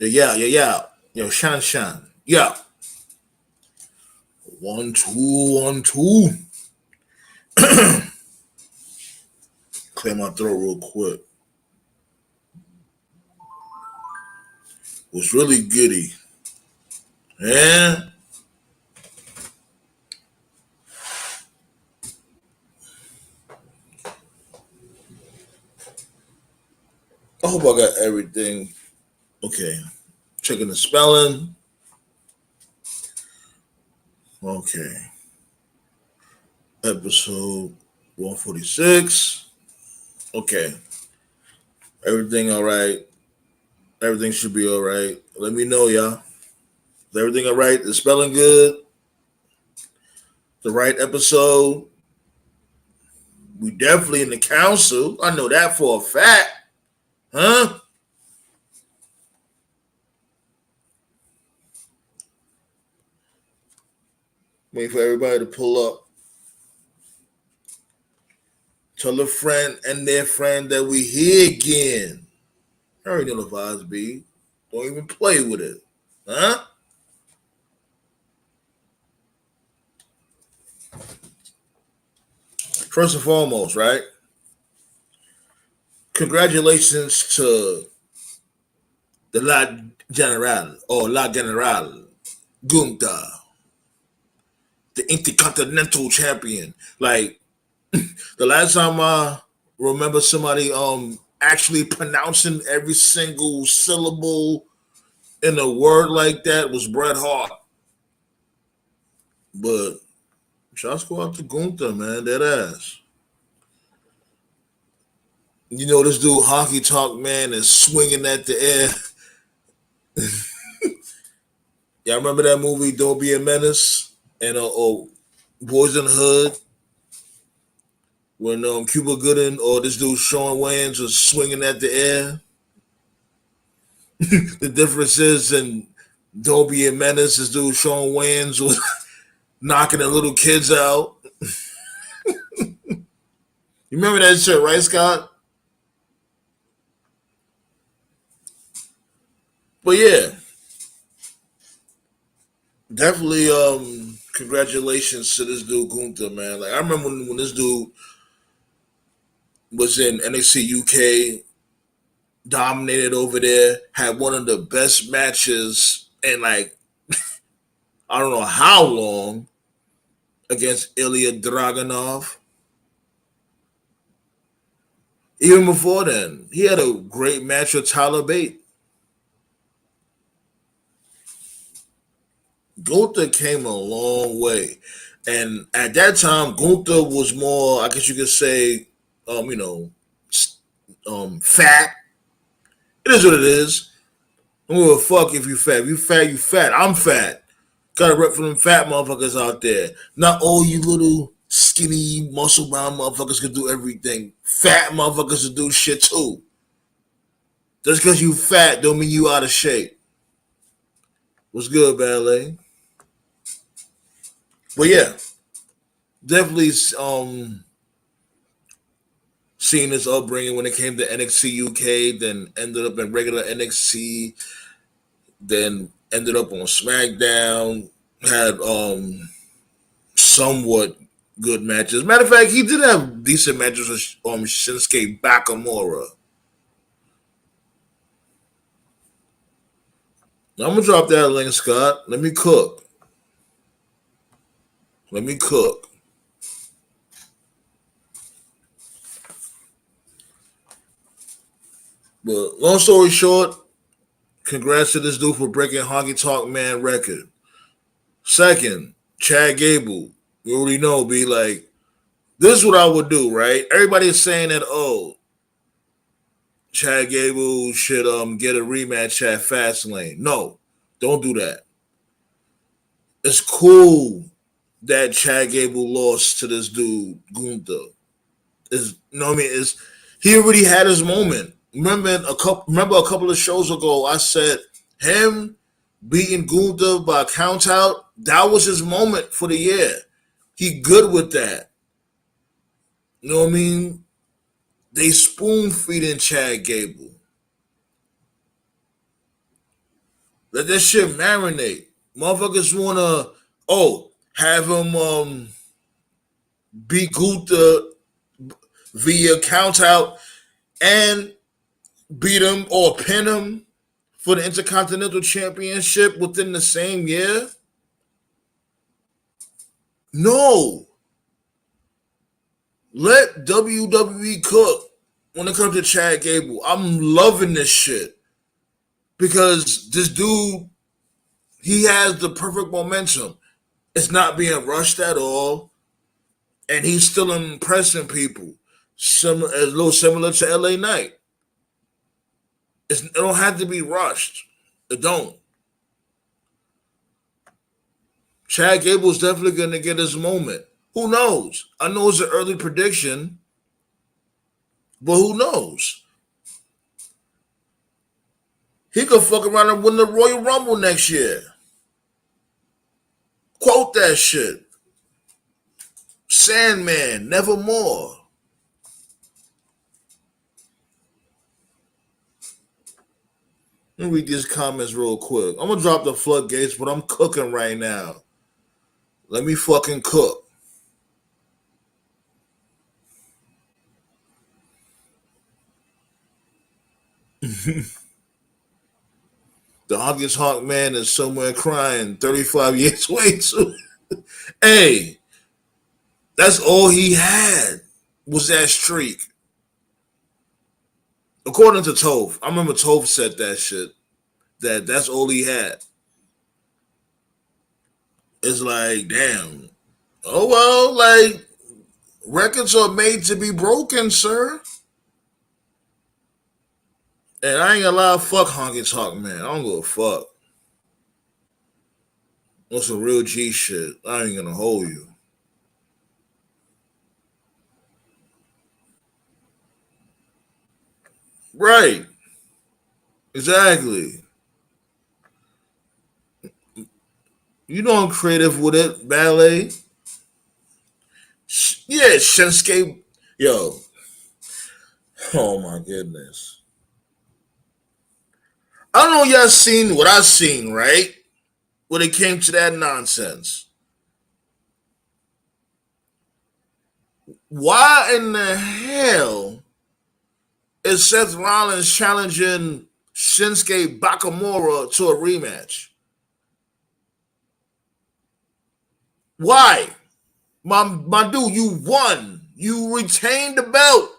Yeah. Yo, Shan. Yeah. 1, 2, 1, 2. Clear my throat real quick. Was really goody. Yeah. I hope I got everything. Okay. Checking the spelling. Okay. Episode 146. Okay. Everything all right. Everything should be all right. Let me know, y'all. Is everything all right? The spelling good? The right episode? We definitely in the council. I know that for a fact. Huh? Wait for everybody to pull up. Tell a friend and their friend that we here again. I already know the vibes be. Don't even play with it. Huh? First and foremost, right? Congratulations to the La General, Gunther, the Intercontinental Champion. Like the last time I remember somebody actually pronouncing every single syllable in a word like that was Bret Hart. But shots go out to Gunther, man. That ass. You know this dude, Hockey Talk, man, is swinging at the air. Y'all remember that movie, Don't Be a Menace? And Boys in the Hood? When Cuba Gooding or this dude, Sean Wayans, was swinging at the air? The difference is in Don't Be a Menace, this dude, Sean Wayans, was knocking the little kids out. You remember that shit, right, Scott? But yeah, definitely congratulations to this dude Gunther, man. Like I remember when this dude was in NXT UK, dominated over there, had one of the best matches in like I don't know how long against Ilya Dragunov. Even before then, he had a great match with Tyler Bate. Gunther came a long way. And at that time, Gunther was more, I guess you could say, you know, fat. It is what it is. I don't give a fuck if you fat. If you fat, you fat. I'm fat. Got a rep for them fat motherfuckers out there. Not all you little skinny, muscle bound motherfuckers can do everything. Fat motherfuckers can do shit too. Just because you fat don't mean you out of shape. What's good, ballet? But yeah, definitely seeing his upbringing when it came to NXT UK, then ended up in regular NXT, then ended up on SmackDown, had somewhat good matches. Matter of fact, he did have decent matches with Shinsuke Nakamura. I'm gonna drop that link, Scott. Let me cook. Let me cook. But long story short, congrats to this dude for breaking Honky Talk Man record. Second, Chad Gable. You already know, be like, this is what I would do, right? Everybody is saying that, oh, Chad Gable should get a rematch at Fastlane. No, don't do that. It's cool that Chad Gable lost to this dude, Gunther. Is you know what I mean? Is he already had his moment. Remember a couple of shows ago, I said him beating Gunther by count out, that was his moment for the year. He good with that. You know what I mean? They spoon feeding Chad Gable. Let that shit marinate. Motherfuckers wanna have him beat Gunther via count out and beat him or pin him for the Intercontinental Championship within the same year? No. Let WWE cook when it comes to Chad Gable. I'm loving this shit because this dude, he has the perfect momentum. It's not being rushed at all, and he's still impressing people. A little similar to LA Knight. It don't have to be rushed. It don't. Chad Gable's definitely going to get his moment. Who knows? I know it's an early prediction, but who knows? He could fuck around and win the Royal Rumble next year. Quote that shit. Sandman, nevermore. Let me read these comments real quick. I'm gonna drop the floodgates, but I'm cooking right now. Let me fucking cook. The Honky Honk Man is somewhere crying 35 years away too. Hey, that's all he had was that streak. According to Toph, I remember Toph said that shit. That's all he had. It's like, damn. Oh well, like records are made to be broken, sir. And I ain't gonna lie, fuck Honky Talk Man. I don't give a fuck. On some real G shit. I ain't gonna hold you. Right. Exactly. You know I'm creative with it, ballet. Yeah, Shinsuke. Yo. Oh my goodness. I don't know y'all seen what I seen, right? When it came to that nonsense. Why in the hell is Seth Rollins challenging Shinsuke Nakamura to a rematch? Why? My dude, you won. You retained the belt.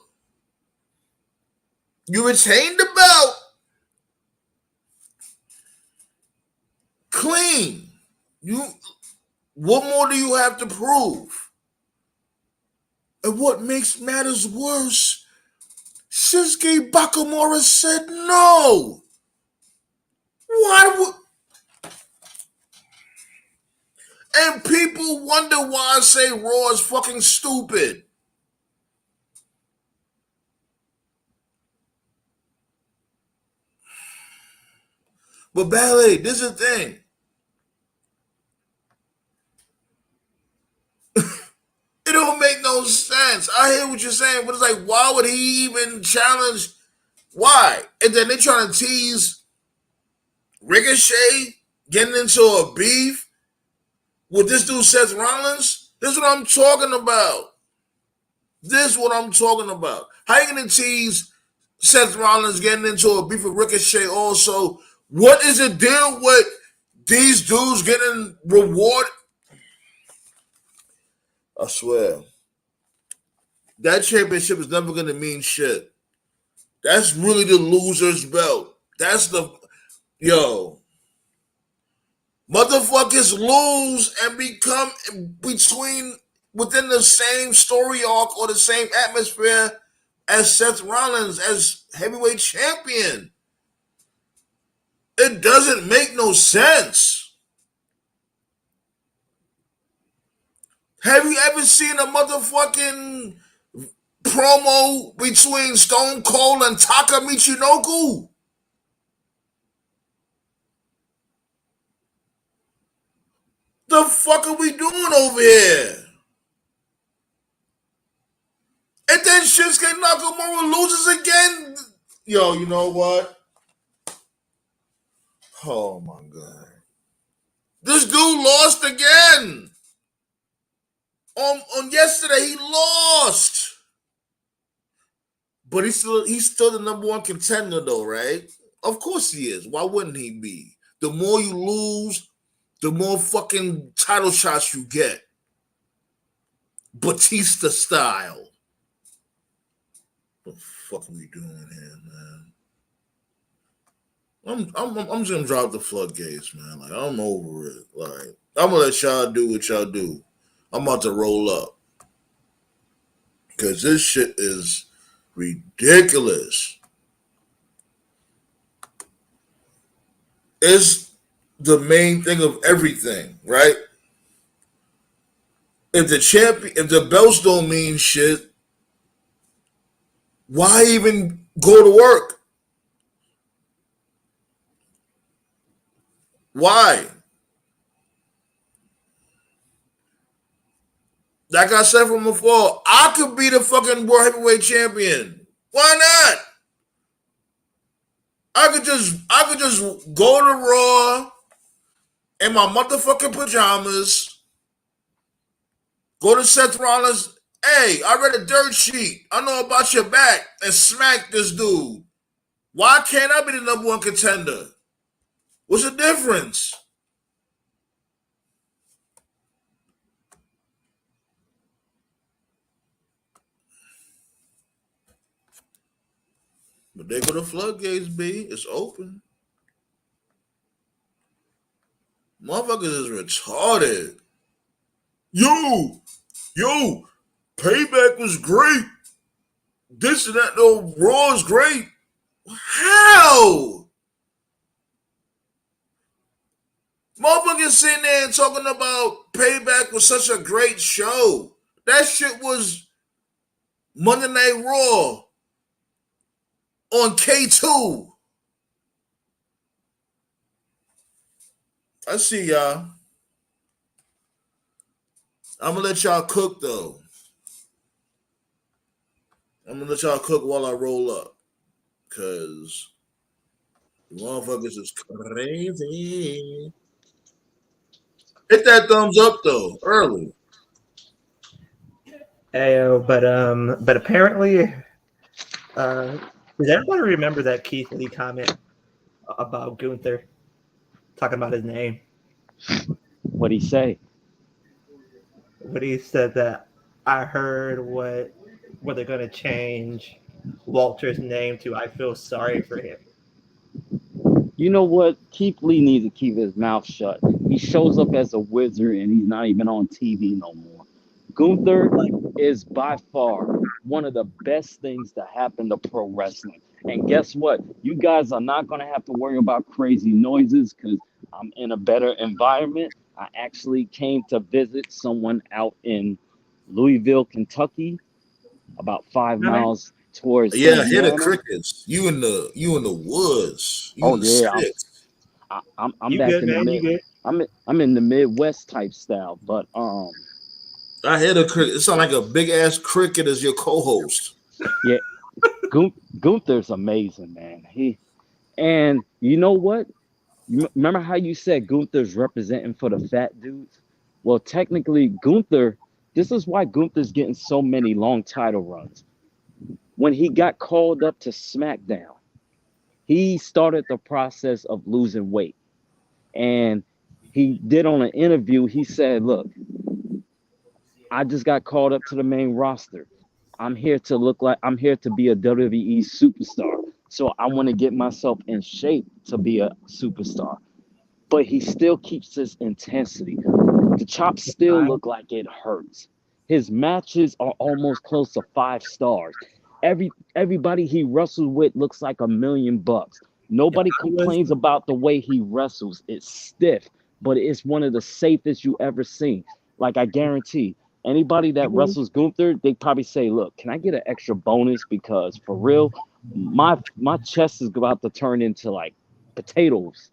You retained the belt clean. You what more do you have to prove? And what makes matters worse, Shinsuke Nakamura said no. Why would and people wonder why I say Raw is fucking stupid. But Ballet, this is the thing. It don't make no sense. I hear what you're saying, but it's like, why would he even challenge? Why? And then they trying to tease Ricochet getting into a beef with this dude Seth Rollins. This is what I'm talking about. This is what I'm talking about. How you gonna tease Seth Rollins getting into a beef with Ricochet also? What is the deal with these dudes getting reward? I swear. That championship is never gonna mean shit. That's really the loser's belt. That's the yo. Motherfuckers lose and become between within the same story arc or the same atmosphere as Seth Rollins as heavyweight champion. It doesn't make no sense. Have you ever seen a motherfucking promo between Stone Cold and Taka Michinoku? The fuck are we doing over here? And then Shinsuke Nakamura loses again. Yo, you know what? Oh my god. This dude lost again. On yesterday, he lost. But he's still the number one contender though, right? Of course he is. Why wouldn't he be? The more you lose, the more fucking title shots you get. Batista style. What the fuck are we doing here, man? I'm just gonna drop the floodgates, man. Like, I'm over it. Like, I'm gonna let y'all do what y'all do. I'm about to roll up. Because this shit is ridiculous. It's the main thing of everything, right? If the belts don't mean shit, why even go to work? Why? Like I said from before, I could be the fucking world heavyweight champion. Why not? I could just go to Raw in my motherfucking pajamas, go to Seth Rollins. Hey, I read a dirt sheet. I know about your back, and smack this dude. Why can't I be the number one contender? What's the difference? But they go to floodgates, B. It's open. Motherfuckers is retarded. Yo, Payback was great. This and that, no, Raw is great. How? Motherfuckers sitting there and talking about Payback was such a great show. That shit was Monday Night Raw on K2. I see y'all. I'm gonna let y'all cook though. I'm gonna let y'all cook while I roll up. Cause motherfuckers is crazy. Hit that thumbs up though, early. But apparently, does everybody remember that Keith Lee comment about Gunther talking about his name? What'd he say? When he said that I heard what they're gonna change Walter's name to I feel sorry for him. You know what? Keith Lee needs to keep his mouth shut. He shows up as a wizard and he's not even on TV no more. Gunther is by far one of the best things to happen to pro wrestling. And guess what? You guys are not going to have to worry about crazy noises because I'm in a better environment. I actually came to visit someone out in Louisville, Kentucky, about 5 miles towards Yeah, hear the Indiana. crickets. You in the woods. You Oh in the yeah, sticks. I'm You back good, in the man? You mid. good? I'm in the Midwest type style, but I hear the cricket. It sounds like a big ass cricket as your co-host. yeah, Gunther's amazing, man. And you know what? Remember how you said Gunther's representing for the fat dudes? Well, technically, Gunther. This is why Gunther's getting so many long title runs. When he got called up to SmackDown, he started the process of losing weight, and he did on an interview. He said, "Look, I just got called up to the main roster. I'm here to be a WWE superstar. So I want to get myself in shape to be a superstar." But he still keeps his intensity. The chops still look like it hurts. His matches are almost close to 5 stars. Everybody he wrestles with looks like $1,000,000. If Nobody I was complains about the way he wrestles. It's stiff, but it's one of the safest you ever seen. Like I guarantee, anybody that wrestles Gunther, they probably say, "Look, can I get an extra bonus? Because for real, my chest is about to turn into like potatoes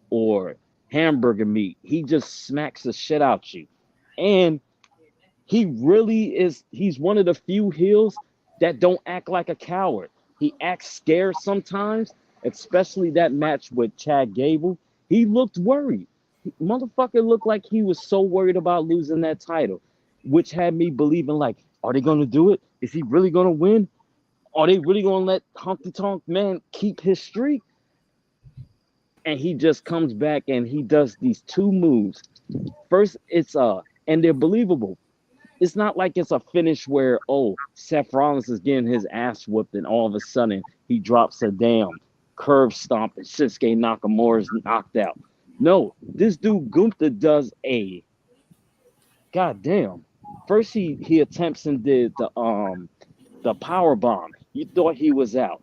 or hamburger meat." He just smacks the shit out you. And he really is, he's one of the few heels that don't act like a coward. He acts scared sometimes, especially that match with Chad Gable. He looked worried. Motherfucker looked like he was so worried about losing that title, which had me believing like, are they gonna do it? Is he really gonna win? Are they really gonna let Honky Tonk Man keep his streak? And he just comes back and he does these two moves. First, it's and they're believable. It's not like it's a finish where, oh, Seth Rollins is getting his ass whooped and all of a sudden he drops a damn curve stomp and Shinsuke Nakamura is knocked out. No, this dude Gunther does a goddamn. First he attempts and did the power bomb. You thought he was out.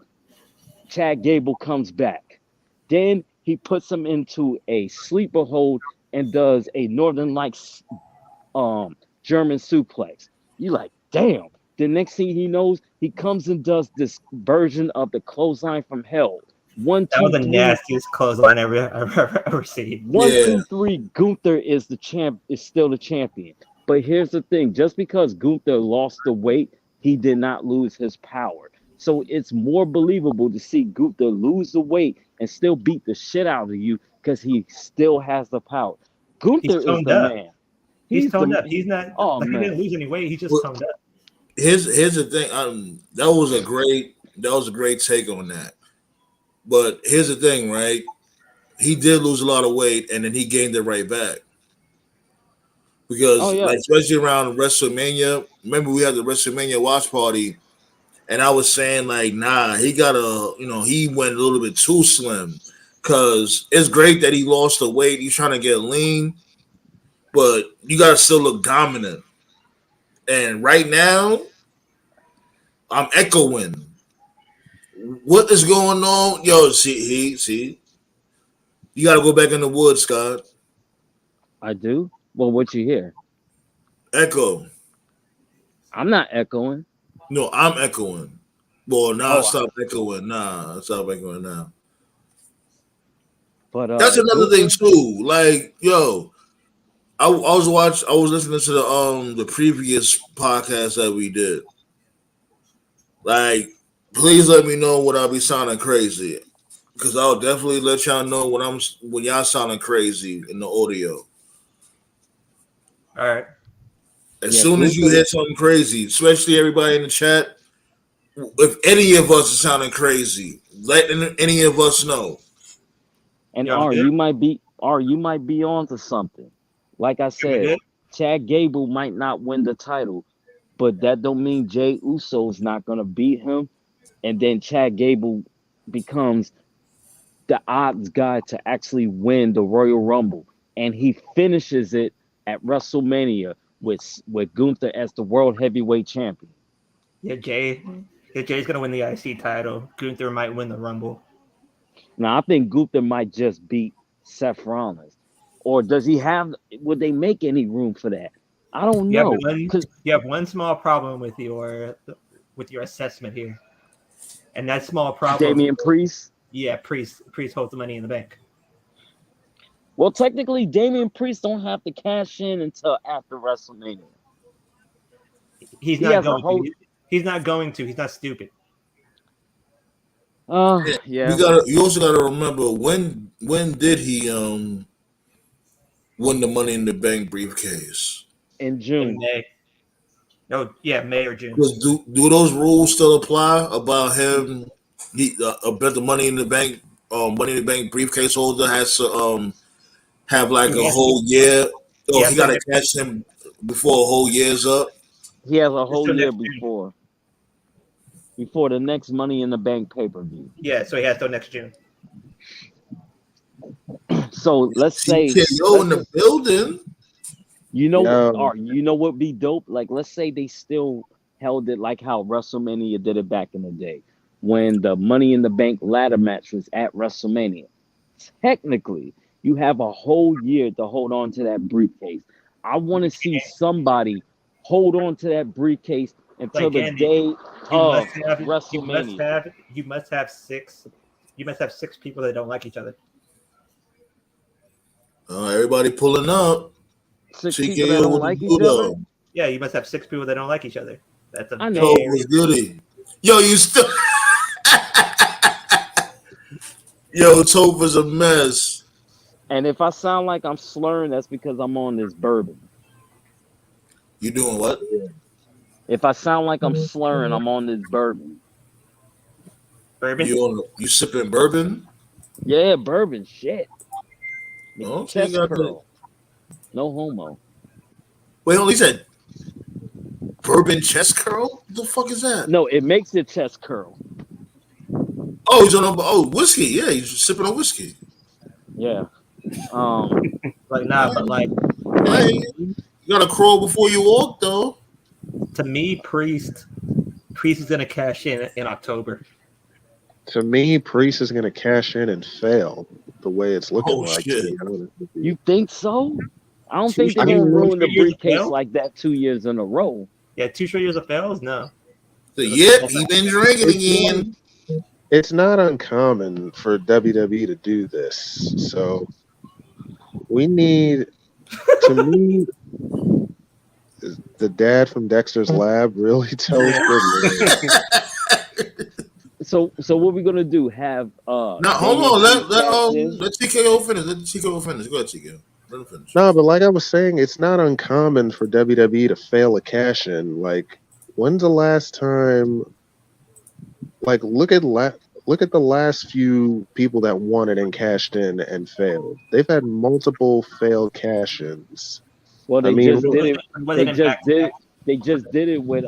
Chad Gable comes back. Then he puts him into a sleeper hold and does a Northern Lights German suplex. You like, damn. The next thing he knows, he comes and does this version of the clothesline from hell. One, That two, was the three. nastiest clothesline I've ever seen. One, Yeah. 2, 3. Gunther is still the champion. But here's the thing: just because Gunther lost the weight, he did not lose his power. So it's more believable to see Gunther lose the weight and still beat the shit out of you because he still has the power. Gunther is toned the up. man. He's toned the- up. He's not. Oh He man. didn't lose any weight. He just Well, toned up. Here's the thing. That was a great take on that. But here's the thing, right? He did lose a lot of weight, and then he gained it right back. Because, Oh yeah. like, especially around WrestleMania, remember we had the WrestleMania watch party, and I was saying, like, nah, he he went a little bit too slim. Because it's great that he lost the weight. He's trying to get lean, but you got to still look dominant. And right now, I'm echoing. What is going on? Yo, see. You got to go back in the woods, Scott. I do. Well, what you hear? Echo. I'm not echoing. No, I'm echoing. Well, nah, Oh, stop echoing. Nah, stop echoing now. but That's another thing Gunther, too. Like, yo, I was listening to the previous podcast that we did. Like, please let me know when I be sounding crazy, because I'll definitely let y'all know when y'all sounding crazy in the audio. All right. As Yeah, soon as you Gunther- hear something crazy, especially everybody in the chat, if any of us is sounding crazy, let any of us know. and Yeah, I'm good. You might be on to something. Like I we said, good? Chad Gable might not win the title, but that don't mean Jey Uso is not gonna beat him, and then Chad Gable becomes the odds guy to actually win the Royal Rumble, and he finishes it at WrestleMania with Gunther as the World Heavyweight Champion. Yeah, Jay's gonna win the IC title. Gunther might win the Rumble. Now I think Gunther might just beat Seth Rollins, or does he have? Would they make any room for that? I don't You have know. one. 'Cause You have one small problem with your assessment here, and that small problem. Damian Priest. Yeah, Priest holds the Money in the Bank. Well, technically, Damian Priest don't have to cash in until after WrestleMania. He's He not has a going whole. to. He's not going to. He's not stupid. Yeah. You also gotta remember when did he win the Money in the Bank briefcase? In In June. May. No, yeah, May or June. Do those rules still apply about him? About the Money in the Bank briefcase holder has to have like a Yes. whole year. Oh, Yes, he got to next- catch him before a whole year's up. He has a whole till year next June. before the next Money in the Bank pay-per-view. Yeah, so he has till next June. So let's say TKO in the building. you know Yo. or you know what would be dope? Like let's say they still held it like how WrestleMania did it back in the day when the Money in the Bank ladder match was at WrestleMania. Technically, you have a whole year to hold on to that briefcase. I want to see somebody hold on to that briefcase until Like the Andy, day You of must have. WrestleMania. You must have six. You must have 6 people that don't like each other. Everybody pulling up. 6 people that TKO don't with like the each other. Buddha. Yeah, you must have 6 people that don't like each other. That's a I know. Yo, what's goody? Yo, you still. Yo, Topher's a mess. And if I sound like I'm slurring, that's because I'm on this bourbon. You doing what? If I sound like I'm slurring, I'm on this bourbon. Bourbon. You sipping bourbon? Yeah, bourbon. Shit. Oh, so you Chest got curl. No homo. Wait, hold on, he said bourbon chest curl? What the fuck is that? No, it makes your chest curl. Oh, he's on whiskey. Yeah, he's sipping on whiskey. Yeah. Like nah, but like Hey, you gotta crawl before you walk, though. to me, Priest is gonna cash in October. To me, Priest is going to cash in and fail the way it's looking Oh, like. shit. To be honest with you. You think so? I don't think they're I mean, gonna ruin the 2 years briefcase ago? like that 2 years in a row. Yeah, 2 straight years of fails. No. Yep, he been drinking again. It's not uncommon for WWE to do this. So we need, to me, the dad from Dexter's Lab really tells good news. So what we gonna do? Have Now, hold on. Let TKO finish. Let TKO finish. Go ahead, TKO. Let him finish. No, but like I was saying, it's not uncommon for WWE to fail a cash in. Like, when's the last time? Like, look at the last few people that won it and cashed in and failed. They've had multiple failed cash ins. Well, they I mean, just did it. Was They it in just fact- did. They just did it with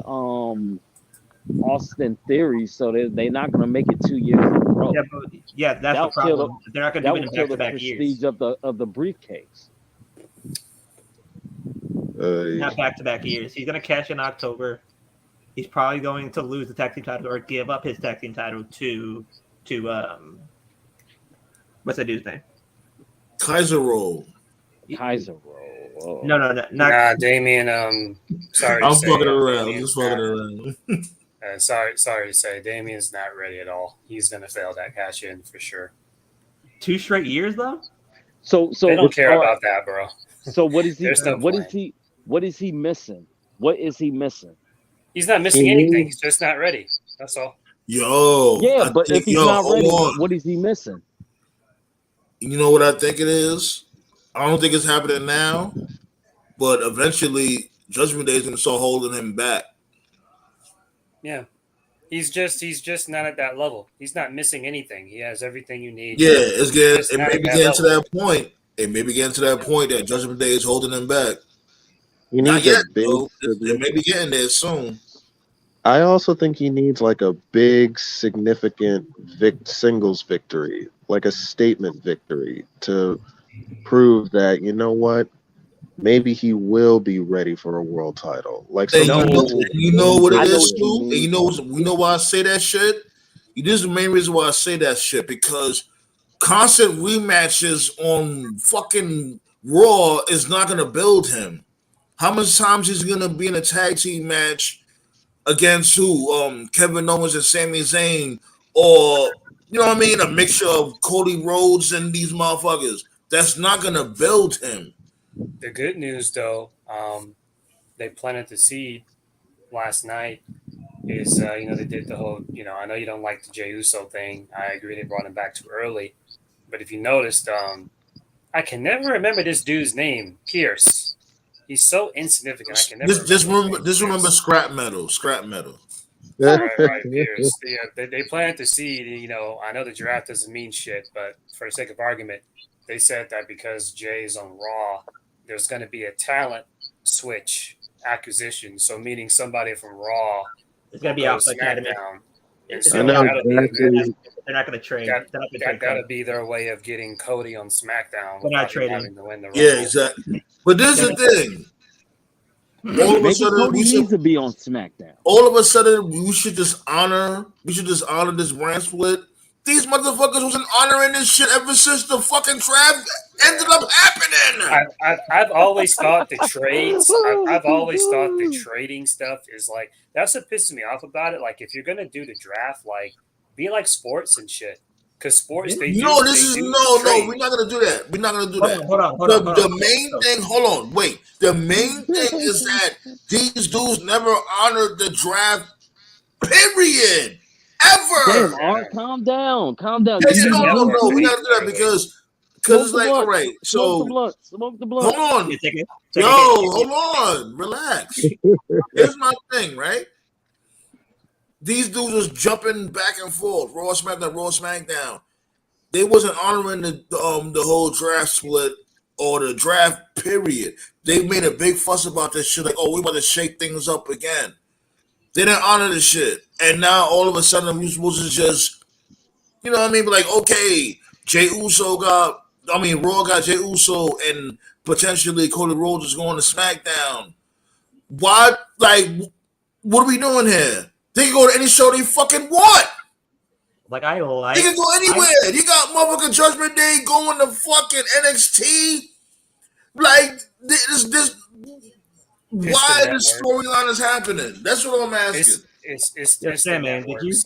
Austin Theory, so they're not gonna make it 2 years in a row. Yeah, that's That'll the problem. They're not gonna That do it would in kill the back-to-back years. prestige of the briefcase. Not back-to-back years. He's gonna cash in October. He's probably going to lose the tag team title or give up his tag team title to what's that dude's name? Kaiser roll. Kaiser roll. Oh. No, not Nah, Damien. Sorry, I'm to say, fucking around. I'm Damien's just fucking not- around. sorry to say, Damien's not ready at all. He's gonna fail that cash in for sure. 2 straight years though. So They don't care about that, bro. So what is he? There's no What plan. is he? What is he missing? What is he missing? He's not missing anything. He's just not ready. That's all. Yo. Yeah, but if he's not hold ready, on. what is he missing? You know what I think it is? I don't think it's happening now, but eventually Judgment Day is going to start holding him back. Yeah. He's just not at that level. He's not missing anything. He has everything you need. Yeah, it's getting. Just It not may at be that getting to level. that point. It may be getting to that point that Judgment Day is holding him back. he Not needs yet, a big. though. It may be getting there soon. I also think he needs like a big, significant singles victory, like a statement victory, to prove that, you know what, maybe he will be ready for a world title. Like, And something you know what I it know is, what you too? mean. And you know why I say that shit? This is the main reason why I say that shit, because constant rematches on fucking Raw is not going to build him. How much times he's going to be in a tag team match against who? Kevin Owens and Sami Zayn, or you know what I mean? A mixture of Cody Rhodes and these motherfuckers. That's not going to build him. The good news, though, they planted the seed last night. Is they did the whole I know you don't like the Jey Uso thing. I agree they brought him back too early, but if you noticed, I can never remember this dude's name. Pierce. He's so insignificant. I can never. Just remember scrap metal. Scrap metal. Right, Pierce. Yeah, they planted the seed. I know the draft doesn't mean shit, but for the sake of argument, they said that because Jay is on Raw, there's going to be a talent switch acquisition. So meaning somebody from Raw It's gonna be go off the academy. SmackDown. And It's so I know that'll be exactly. They're not gonna trade. They're not gonna trade. gotta be their way of getting Cody on SmackDown They're not without him trading. having to win the Yeah, Rumble. exactly. But this is the thing. All of a Maybe sudden, Cody needs to be on SmackDown. all of a sudden, we should just honor this brand split. These motherfuckers wasn't honoring this shit ever since the fucking draft ended up happening. I've always thought the trades. I've always thought the trading stuff is like that's what pisses me off about it. Like if you're gonna do the draft, like be like sports and shit. Because sports, We're not gonna do that. We're not gonna do that. Hold on. The main thing, hold on, wait. The main thing is that these dudes never honored the draft, period. Ever. Damn, Art, calm down. No, we gotta do that because because it's like, all right, so smoke the blunt. hold on, Yeah, take it. hold on, relax. Here's my thing, right? These dudes was jumping back and forth, Raw, SmackDown. They wasn't honoring the whole draft split or the draft period. They made a big fuss about this shit, like, oh, we about to shake things up again. They didn't honor the shit, and now all of a sudden we supposed to just, you know what I mean? But like, okay, Raw got Jey Uso, and potentially Cody Rhodes is going to SmackDown. Why? Like, what are we doing here? They can go to any show they fucking want. Like I They can go anywhere. You got motherfucking Judgment Day going to fucking NXT. Like this why this storyline is happening? That's what I'm asking. It's the networks.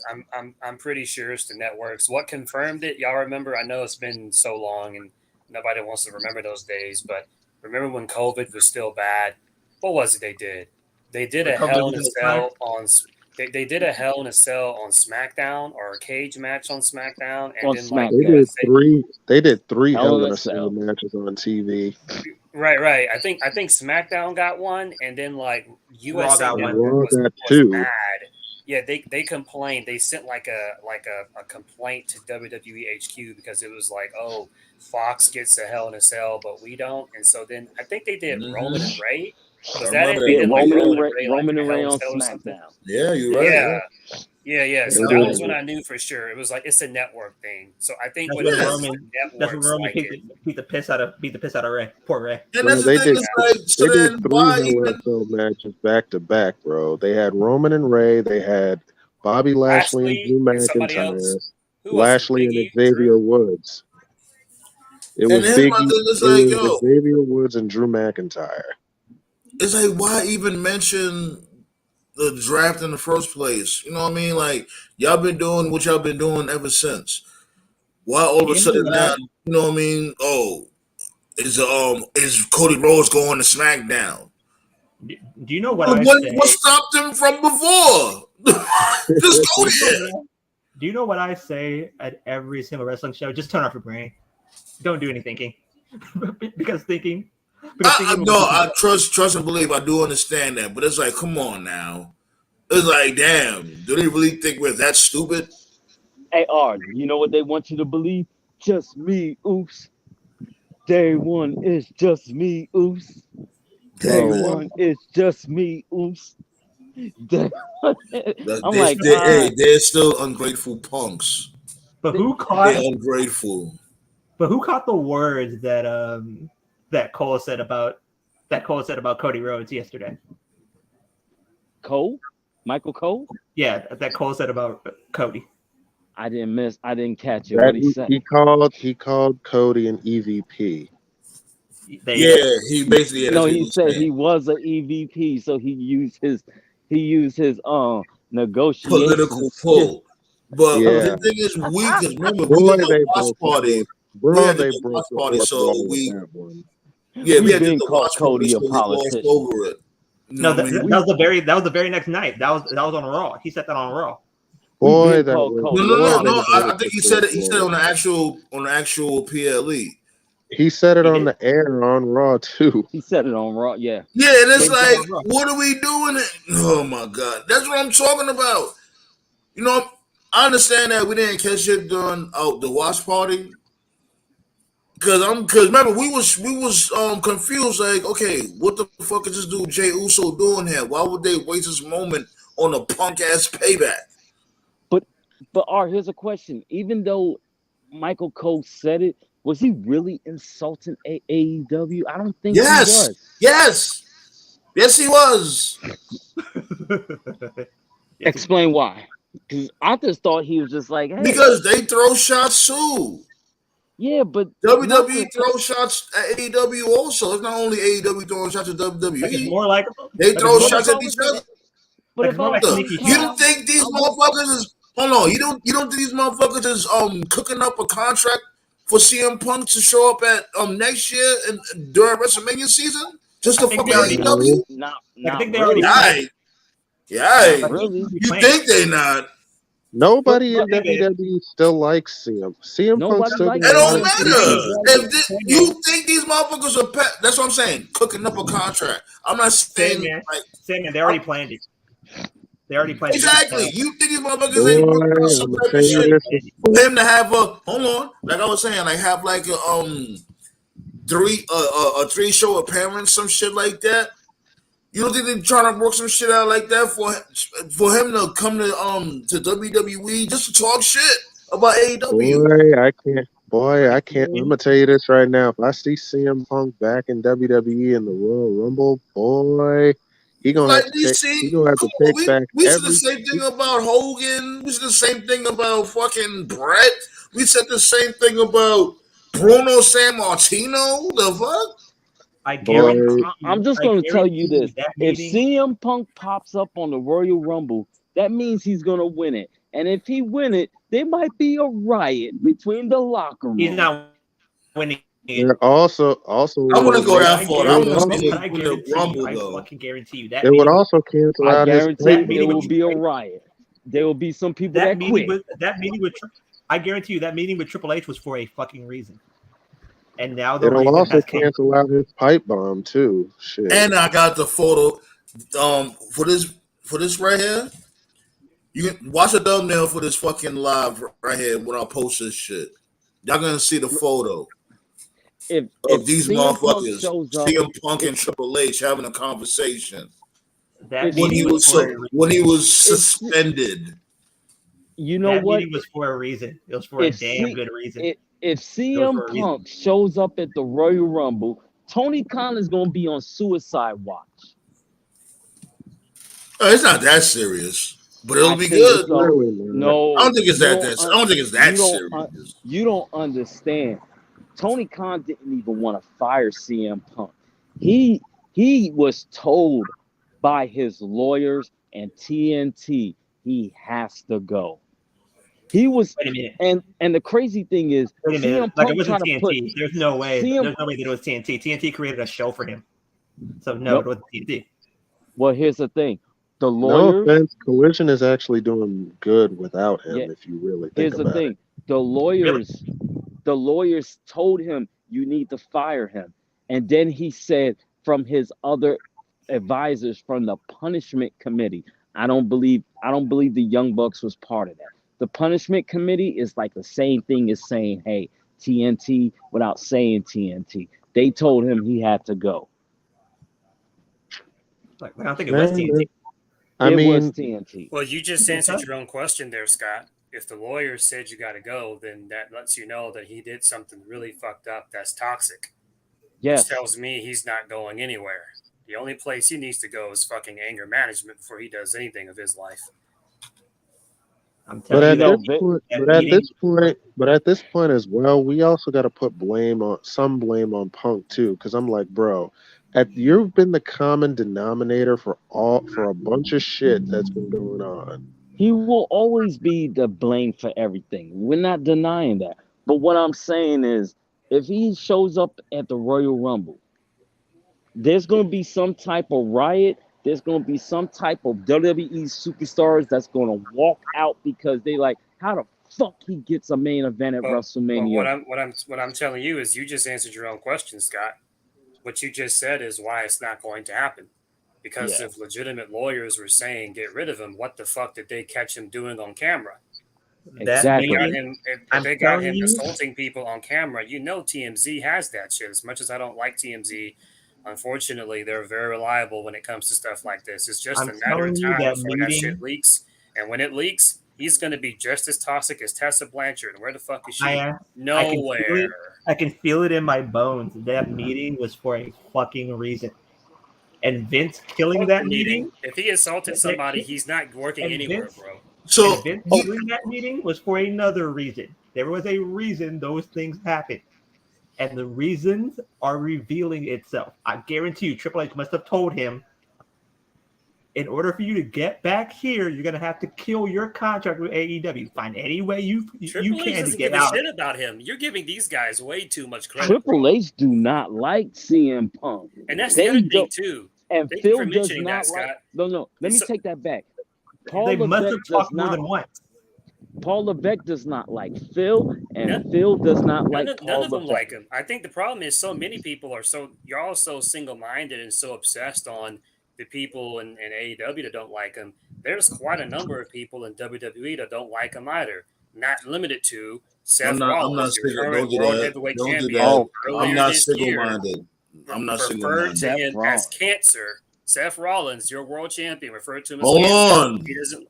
I'm pretty sure it's the networks. What confirmed it? Y'all remember? I know it's been so long and nobody wants to remember those days, but remember when COVID was still bad? What was it they did? They did a Hell in a Cell on. They did a Hell in a Cell on SmackDown, or a cage match on SmackDown, and then like they did three Hell in a Cell matches on TV. Right. I think SmackDown got one, and then like USA Network was mad. Yeah, they complained. They sent like a complaint to WWE HQ because it was like, oh, Fox gets a Hell in a Cell, but we don't. And so then I think they did Roman and Ray. Was that it? Roman and Ray on SmackDown. Yeah, you're right. Yeah. So that was when I knew for sure. It was like it's a network thing. So I think that's when Roman beat the piss out of Ray. Poor Ray. And that's the thing. They did three Hell in a Cell matches back to back, bro. They had Roman and Ray. They had Bobby Lashley and Drew McIntyre. Lashley and Xavier Woods. It was Xavier Woods and Drew McIntyre. It's like, why even mention the draft in the first place? You know what I mean? Like, y'all been doing what y'all been doing ever since. Why all of a sudden now, you know what I mean? Oh, is Cody Rhodes going to SmackDown? Do you know what I say? What stopped him from before? Just go there. Do you know what I say at every single wrestling show? Just turn off your brain. Don't do any thinking. because thinking. I trust and believe. I do understand that, but it's like, come on now. It's like, damn, do they really think we're that stupid? Hey, R, you know what they want you to believe? Just me, oops. Day one is just me, oops. Day one is just me, oops. They're still ungrateful punks. But who caught? They're ungrateful. But who caught the words that Cole said about Cody Rhodes yesterday? Cole? Michael Cole? Yeah, that Cole said about Cody. I didn't catch it. What he said? He called Cody an EVP. He basically he said he was an EVP, so he used his negotiation political pull. But the thing is, because remember, we had the watch party. We had to watch Cody a politician. Over it. No, that was the very next night. That was on Raw. He said that on Raw. Boy, no. I think he said it. He said it on the actual PLE. He said it on the air on Raw too. He said it on Raw, yeah. Yeah, and it's like, what are we doing? Oh my god, that's what I'm talking about. You know, I understand that we didn't catch it during the watch party. Because remember, we was confused, like, okay, what the fuck is this dude Jey Uso doing here? Why would they waste this moment on a punk ass payback? But here's a question. Even though Michael Cole said it, was he really insulting AEW? I don't think he was. Yes, he was. Explain why. Because I just thought he was just like, hey. Because they throw shots too. Yeah, but WWE throws shots at AEW also. It's not only AEW throwing shots at WWE. Like it's more like they throw shots at each other. But it's more like you don't think these motherfuckers is you don't think these motherfuckers is cooking up a contract for CM Punk to show up at next year and during WrestleMania season just to fuck with AEW? I think they already. Yeah, really. You think they're not? Nobody Well, in WWE still likes CM Punk Nobody still likes gets It a lot don't of CM Punk. heat. matter. You think these motherfuckers are that's what I'm saying, cooking up a contract. I'm not saying like Sandman, they already planned it. They already planned exactly. it. You think these motherfuckers ain't Boy, working on some I'm gonna type tell of you shit this. for him to have a hold on, like I was saying, like have like a 3 show appearance, some shit like that. You don't think they're trying to work some shit out like that for him to come to WWE just to talk shit about AEW? Boy, I can't. I'm gonna tell you this right now. If I see CM Punk back in WWE in the Royal Rumble, boy, he gonna have Like to we take. see, He gonna have come to on, take back we said the every. same thing about Hogan. We said the same thing about fucking Brett. We said the same thing about Bruno Sammartino. The fuck? I Boy, guarantee I'm just I going to tell you guarantee this. that If meeting, CM Punk pops up on the Royal Rumble, that means he's going to win it. And if he win it, there might be a riot between the locker room. he's not winning it. there also I wouldn't go that I far. I guarantee want to you, see but him I win the guarantee you, Rumble I though. fucking guarantee you that it would meeting. also cancel I out his guarantee that there meeting will with be a Triple H, riot. There will be some people that quit. that meeting with I guarantee you that meeting with Triple H was for a fucking reason. And now the It'll reason also has come. cancel out his pipe bomb too. Shit. And I got the photo for this right here. You can watch a thumbnail for this fucking live right here when I post this shit. Y'all gonna see the photo If of these CM Punk motherfuckers, shows up, CM Punk and Triple H having a conversation That if when meeting he was CM, for a reason. when he was if suspended. you know That what, meeting was for a reason. It was for a if damn good reason. if It was CM for a reason. Punk shows up at the Royal Rumble, Tony Khan is going to be on suicide watch. It's not that serious, but it'll I be think good. so. Really, man. No, I don't think it's you that. don't. I don't think it's that You don't. serious. You don't understand. Tony Khan didn't even want to fire CM Punk. He was told by his lawyers and TNT he has to go. He was, Wait a minute. and the crazy thing is Wait a minute. CM Like it Punk wasn't trying to put TNT. There's no way. CM. There's no way that it was TNT. TNT created a show for him. So no, Nope. it wasn't TNT. Well, here's the thing: the No lawyers. offense, Collision is actually doing good without him. Yeah. If you really think Here's the about it. thing: the lawyers told him you need to fire him, and then he said from his other advisors from the punishment committee. I don't believe the Young Bucks was part of that. The punishment committee is like the same thing as saying, hey, TNT without saying TNT. They told him he had to go. Like I don't think it was Man, TNT. It was mean, TNT. Well, you just answered Okay. your own question there, Scott. If the lawyer said you got to go, then that lets you know that he did something really fucked up that's toxic. Yes. Which tells me he's not going anywhere. The only place he needs to go is fucking anger management before he does anything of his life. I'm but telling at you this point, but at this point as well, we also got to put blame on Punk too, because I'm like, bro, you've been the common denominator for a bunch of shit that's been going on. He will always be the blame for everything. We're not denying that. But what I'm saying is, if he shows up at the Royal Rumble, there's going to be some type of riot. There's going to be some type of WWE superstars that's going to walk out because they like, how the fuck he gets a main event at WrestleMania? What I'm telling you is you just answered your own question, Scott. What you just said is why it's not going to happen. Because if legitimate lawyers were saying get rid of him, what the fuck did they catch him doing on camera? Exactly. If they got him assaulting people on camera, you know TMZ has that shit. As much as I don't like TMZ, unfortunately, they're very reliable when it comes to stuff like this. It's just a matter of time before that shit leaks. And when it leaks, he's going to be just as toxic as Tessa Blanchard. And where the fuck is she? Nowhere. I can feel it in my bones. That meeting was for a fucking reason. And Vince killing that meeting. If he assaulted somebody, he's not working anywhere, bro. So Vince killing that meeting was for another reason. There was a reason those things happened. And the reasons are revealing itself. I guarantee you, Triple H must have told him, in order for you to get back here, you're going to have to kill your contract with AEW. Find any way you can to get out. Shit about him. You're giving these guys way too much credit. Triple H do not like CM Punk. And that's the other thing, too. And Phil does not like. No, let me take that back. They must have talked more than once. Paul Levesque does not like Phil, and None, Phil does not like none Paul of them Levesque. like him. I think the problem is so many people are you're all so single minded and so obsessed on the people in AEW that don't like him. There's quite a number of people in WWE that don't like him either. Not limited to I'm Seth not Rollins, your single. Don't current do world that. heavyweight Don't do champion, that. Oh I'm earlier God, not this single year minded. I'm not single referred to minded. Seth him as Rollins. cancer. Seth Rollins, your world champion, referred to him as Hold cancer. on. He doesn't.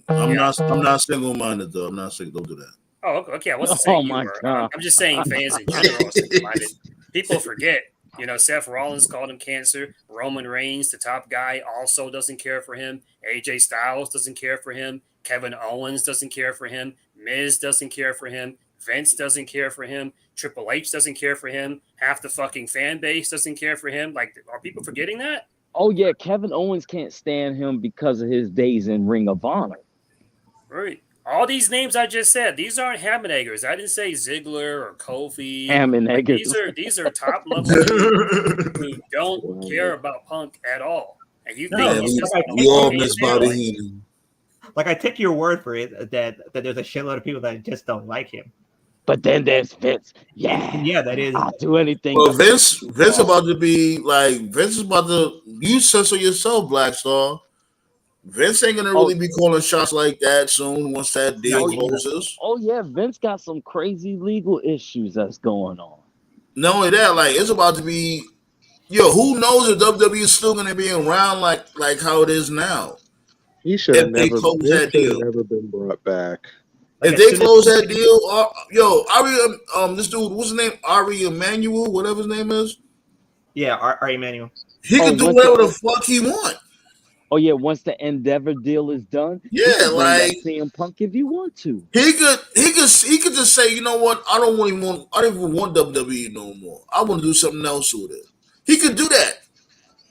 I'm Yeah. not single minded though. I'm not single. Don't do that. Oh, okay. I wasn't Oh saying you my were. God. I'm just saying fans in general are single-minded. People forget. Seth Rollins called him cancer. Roman Reigns, the top guy, also doesn't care for him. AJ Styles doesn't care for him. Kevin Owens doesn't care for him. Miz doesn't care for him. Vince doesn't care for him. Triple H doesn't care for him. Half the fucking fan base doesn't care for him. Like, are people forgetting that? Oh yeah, Kevin Owens can't stand him because of his days in Ring of Honor. Right. All these names I just said, these aren't ham and eggers. I didn't say Ziggler or Kofi. Ham and Like, eggers. these are top level dudes who don't care about Punk at all. And you think Man, he's just we all okay miss now? Bobby Heenan. Like, I take your word for it that there's a shitload of people that just don't like him. But then there's Vince. Yeah, Yeah, that is. I'll do anything. Well, Vince about to be like Vince is about to. You censor yourself, Black Star. Vince ain't gonna really be calling shots like that soon once that deal closes. Oh yeah, Vince got some crazy legal issues that's going on. Not only that, like it's about to be. Yo, who knows if WWE is still gonna be around like how it is now? He should have If they never. close Vince that should have deal. never been brought back. If they close that deal, yo, Ari, this dude, what's his name? Ari Emanuel, whatever his name is. Yeah, Ari Emanuel. He can do whatever the fuck he want. Oh yeah, once the Endeavor deal is done, yeah, he can bring like back CM Punk if you want to. He could just say, you know what, I don't even want WWE no more. I want to do something else with it. He could do that.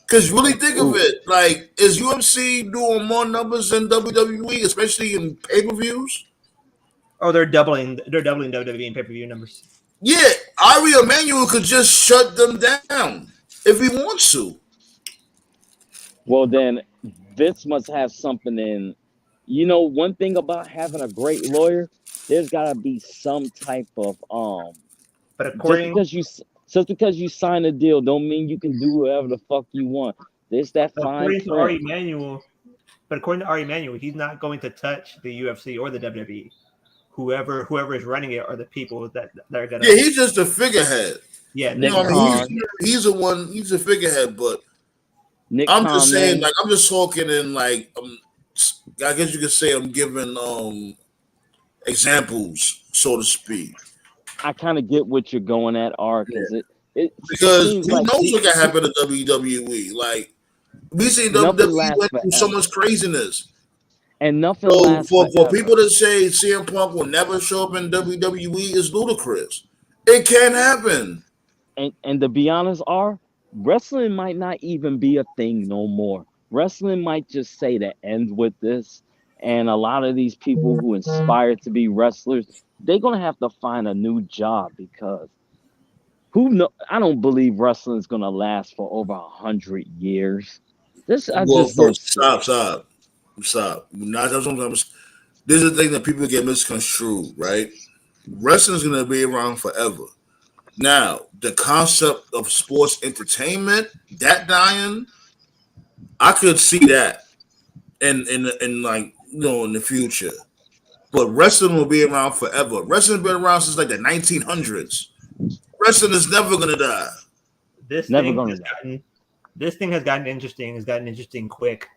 Cause really think of it, like is UFC doing more numbers than WWE, especially in pay-per-views? Oh, they're doubling WWE in pay-per-view numbers. Yeah, Ari Emanuel could just shut them down if he wants to. Well, then Vince must have something in. One thing about having a great lawyer, there's got to be some type of But according just because you sign a deal, don't mean you can do whatever the fuck you want. There's that fine according to Ari Emanuel, he's not going to touch the UFC or the WWE. Whoever is running it are the people that are gonna. Yeah, he's just a figurehead. Yeah, Nick Khan. He's the one. He's a figurehead, but Nick I'm Khan, just saying, man. like, I'm just talking in, like, I guess you could say I'm giving examples, so to speak. I kind of get what you're going at, R, because because who like knows what can happen to WWE? Like, we seen WWE went through so much craziness. And nothing lasts for people to say CM Punk will never show up in WWE is ludicrous. It can't happen. And to be honest, R, wrestling might not even be a thing no more. Wrestling might just say to end with this. And a lot of these people who inspire to be wrestlers, they're going to have to find a new job because I don't believe wrestling is going to last for over 100 years. Stop. This is the thing that people get misconstrued, right? Wrestling is going to be around forever. Now, the concept of sports entertainment, that dying, I could see that in like, in the future. But wrestling will be around forever. Wrestling's been around since like the 1900s. Wrestling is never going to die. This thing has gotten interesting. It's gotten interesting quick.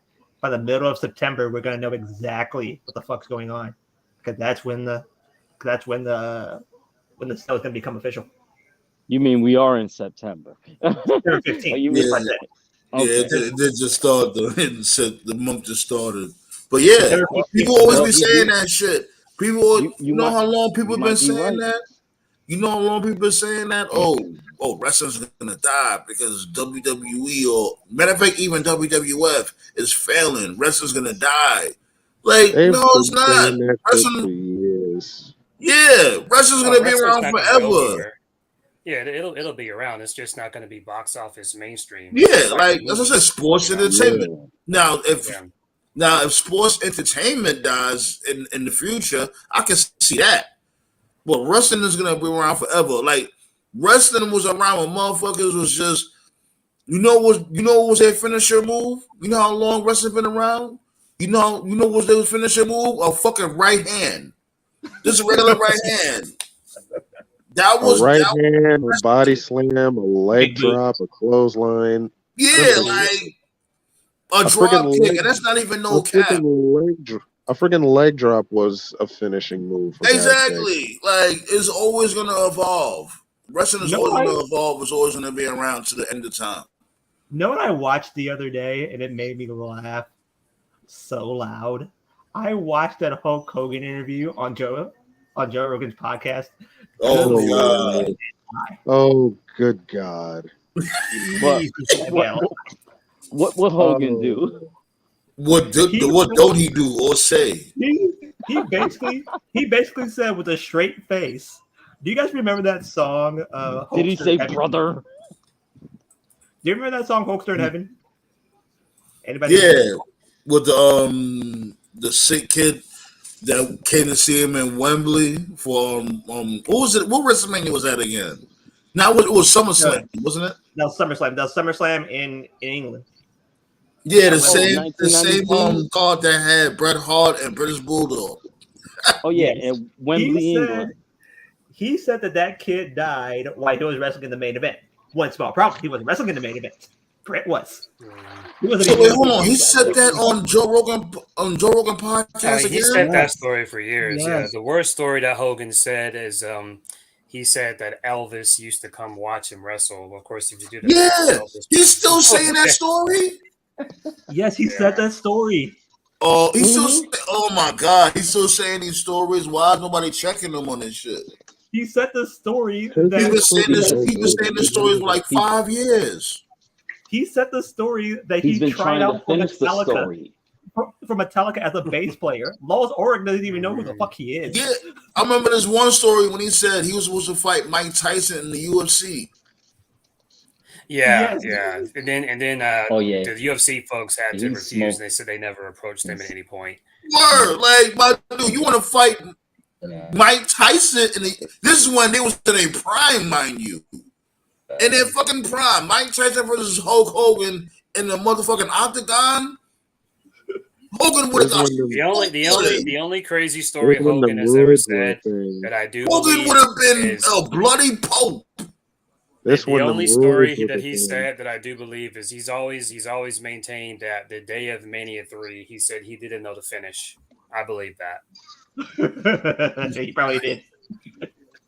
By the middle of September, we're going to know exactly what the fuck's going on, because that's when the sale is going to become official. You mean we are in September? September 15th. It just started. The month just started. But yeah, people always be saying that shit. People, you know how long people have been saying that? You know how long people been saying that? Oh, wrestling's gonna die because WWE or matter of fact, even WWF is failing. Wrestling's gonna die. Like, no, it's not. Wrestling, yeah, wrestling's gonna be around forever. Yeah, it'll be around. It's just not going to be box office mainstream. Yeah, like as I said, sports entertainment. Now, if Now, if sports entertainment dies in the future, I can see that. But wrestling is gonna be around forever. Like wrestling was around when motherfuckers was just what was their finisher move? You know how long wrestling been around? You know what their finisher move? A fucking right hand. Just a regular right hand. That A was right that hand, a body slam, a leg drop, a clothesline. yeah, like a A freaking drop kick, leg, and that's not even a no cap. a freaking leg drop was a finishing move for God's sake. Exactly. Like it's always gonna evolve. Wrestling is always gonna evolve. It's always gonna be around to the end of time. You know what I watched the other day and it made me laugh so loud? I watched that Hulk Hogan interview on Joe Rogan's podcast. Oh God. Oh good God. What Hogan do? What don't he do or say? He basically said with a straight face. Do you guys remember that song? Did he say brother? Do you remember that song, Hulkster in Heaven? Anybody? Yeah, with the sick kid that came to see him in Wembley for what was it? What WrestleMania was that again? Now it was SummerSlam, wasn't it? That was SummerSlam. That was SummerSlam in England. Yeah, the same card that had Bret Hart and British Bulldog. Oh yeah, and Wembley, England. He said that kid died while he was wrestling in the main event. One small problem: he wasn't wrestling in the main event. Brett was. So wait, hold on. He said that on Joe Rogan podcast again. He said that story for years. Yes. Yeah, the worst story that Hogan said is he said that Elvis used to come watch him wrestle. Well, of course, if you do that, yeah, he's still saying that story. Yes, he said that story. Oh, he's still. Oh my God, he's still saying these stories. Why is nobody checking him on this shit? He said the story. He was saying this story for like 5 years. He said the story that he tried out for Metallica. For Metallica as a bass player. Lois Oregon doesn't even know who the fuck he is. Yeah, I remember this one story when he said he was supposed to fight Mike Tyson in the UFC. Yeah, yes. And then the UFC folks had to refuse. They said they never approached him at any point. Word, like, my dude, you want to fight Mike Tyson? This is when they was in their prime, mind you. In their fucking prime. Mike Tyson versus Hulk Hogan in the motherfucking octagon. Hogan would have got the only crazy story Hogan has ever said that I do Hogan would have been a bloody pope. The only story that he said that I do believe is he's always maintained that the day of Mania 3, he said he didn't know the finish. I believe that. He probably did.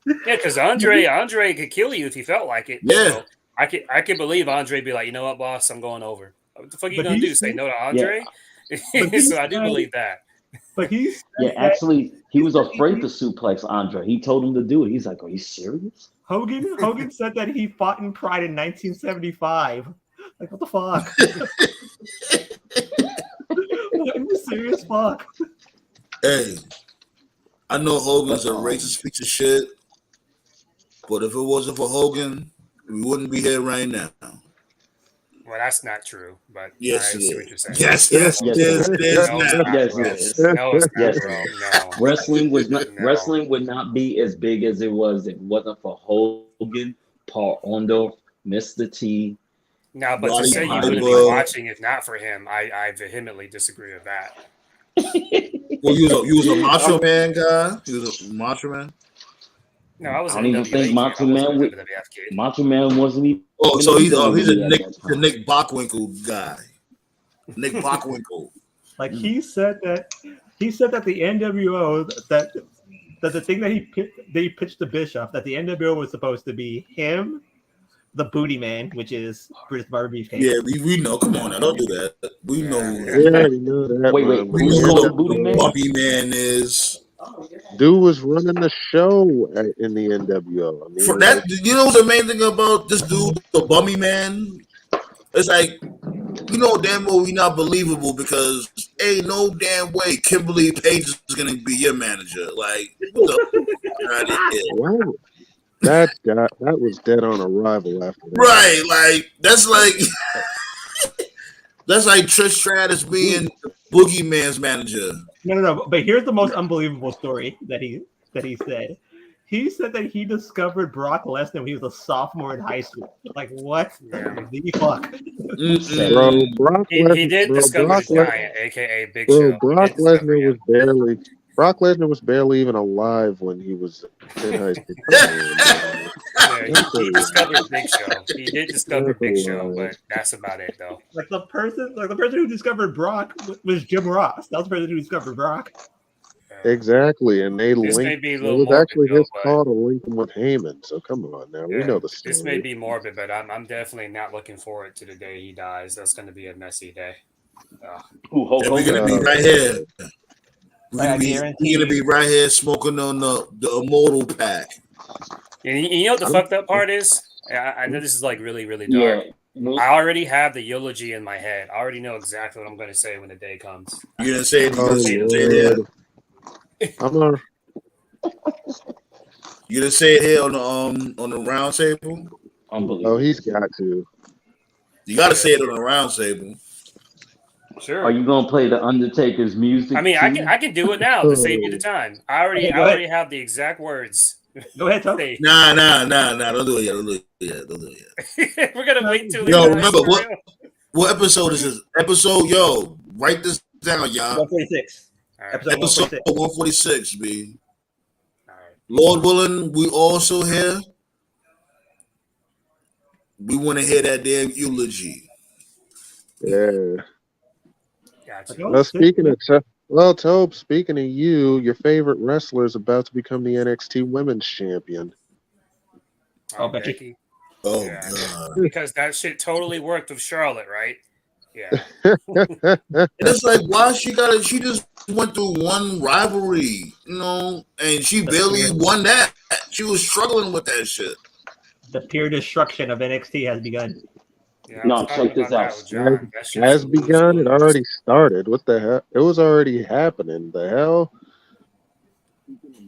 Yeah, because Andre could kill you if he felt like it. Yeah, so I could believe Andre be like, you know what, boss, I'm going over. What the fuck are you gonna do? Say no to Andre? Yeah. So I do believe that. But actually, he was afraid to suplex Andre. He told him to do it. He's like, "Are you serious?" Hogan said that he fought in Pride in 1975. Like, what the fuck? What in the serious fuck? Hey, I know Hogan's a racist piece of shit, but if it wasn't for Hogan, we wouldn't be here right now. Well, that's not true, but yes, I see what you're saying. Yes. No. Wrestling would not be as big as it was if it wasn't for Hogan, Paul Orndorff, Mr. T. No, but to say you wouldn't be watching if not for him, I vehemently disagree with that. Well, you was a Macho Man guy. You was a Macho Man. No, I don't even think Macho Man wasn't even. Oh, so he's a Nick Bockwinkel guy. Nick Bockwinkel. Like he said that the NWO that the thing that he pitched to Bischoff that the NWO was supposed to be him, the Booty Man, which is British Barber Beefcake. Yeah, we know. Come on, now, don't do that. We know. We already know that. Wait, we know who the Booty Man is. Dude was running the show in the NWO. I mean, for that, you know the main thing about this dude, the Bummy Man? It's like, you know damn well we not believable because ain't no damn way Kimberly Page is gonna be your manager. Like, wow. That was dead on arrival after that. Right, like that's like Trish Stratus being Boogeyman's manager. No. But here's the most unbelievable story that he said. He said that he discovered Brock Lesnar when he was a sophomore in high school. Like, what the fuck? Bro, Brock Lesnar, he did discover Brock the Giant, aka Big bro, Show. Brock Lesnar was barely even alive when he was in high school. He discovered Big Show. He did discover Big Show, but that's about it, though. Like the person who discovered Brock was Jim Ross. That was the person who discovered Brock. Exactly, and they This may linked. be a It little was morbid, actually though, his but- call to link him with Heyman. So come on now, we know the story. This may be morbid, but I'm definitely not looking forward to the day he dies. That's going to be a messy day. We're gonna be right here. We're gonna be right here smoking on the Immortal pack. And you know what the fucked up part is? I know this is like really, really dark. Yeah. I already have the eulogy in my head. I already know exactly what I'm going to say when the day comes. You didn't say it. Oh, You didn't say it here. You didn't say it here on the round table. Unbelievable. Oh, he's got to. You got to say it on the round table. Sure. Are you gonna play the Undertaker's music? I mean, too? I can do it now to save you the time. I already have the exact words. Go ahead, Tom. Nah. Don't do it yet. Don't do it yet. We're gonna wait till. Yo, remember what episode is this? Episode, write this down, y'all. 146. All right. Episode 146, B. All right. Lord willing, we also here. We want to hear that damn eulogy. Yeah. Gotcha. Well, Tobe, speaking of you, your favorite wrestler is about to become the NXT Women's Champion. Oh, Becky. Becky. Oh, Yeah. God. Because that shit totally worked with Charlotte, right? Yeah. And it's like, why she just went through one rivalry, and she barely won that. She was struggling with that shit. The pure destruction of NXT has begun. Yeah, No, check this out. Has begun. It already started. What the hell? It was already happening. The hell?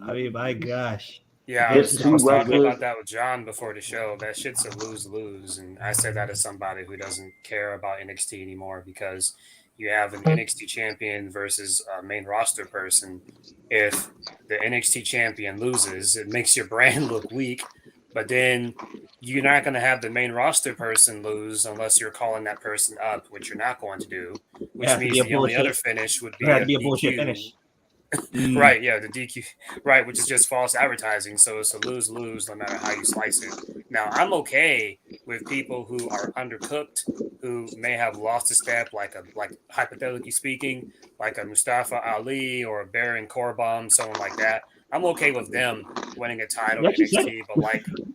I mean, my gosh. Yeah, I was talking about that with John before the show. That shit's a lose-lose. And I said that as somebody who doesn't care about NXT anymore because you have an NXT champion versus a main roster person. If the NXT champion loses, it makes your brand look weak. But then you're not going to have the main roster person lose unless you're calling that person up, which you're not going to do. Which means the only other finish would be a bullshit finish. Right, yeah, the DQ, right, which is just false advertising. So it's a lose-lose no matter how you slice it. Now, I'm okay with people who are undercooked, who may have lost a step, like hypothetically speaking, like a Mustafa Ali or a Baron Corbin, someone like that. I'm okay with them winning a title in NXT,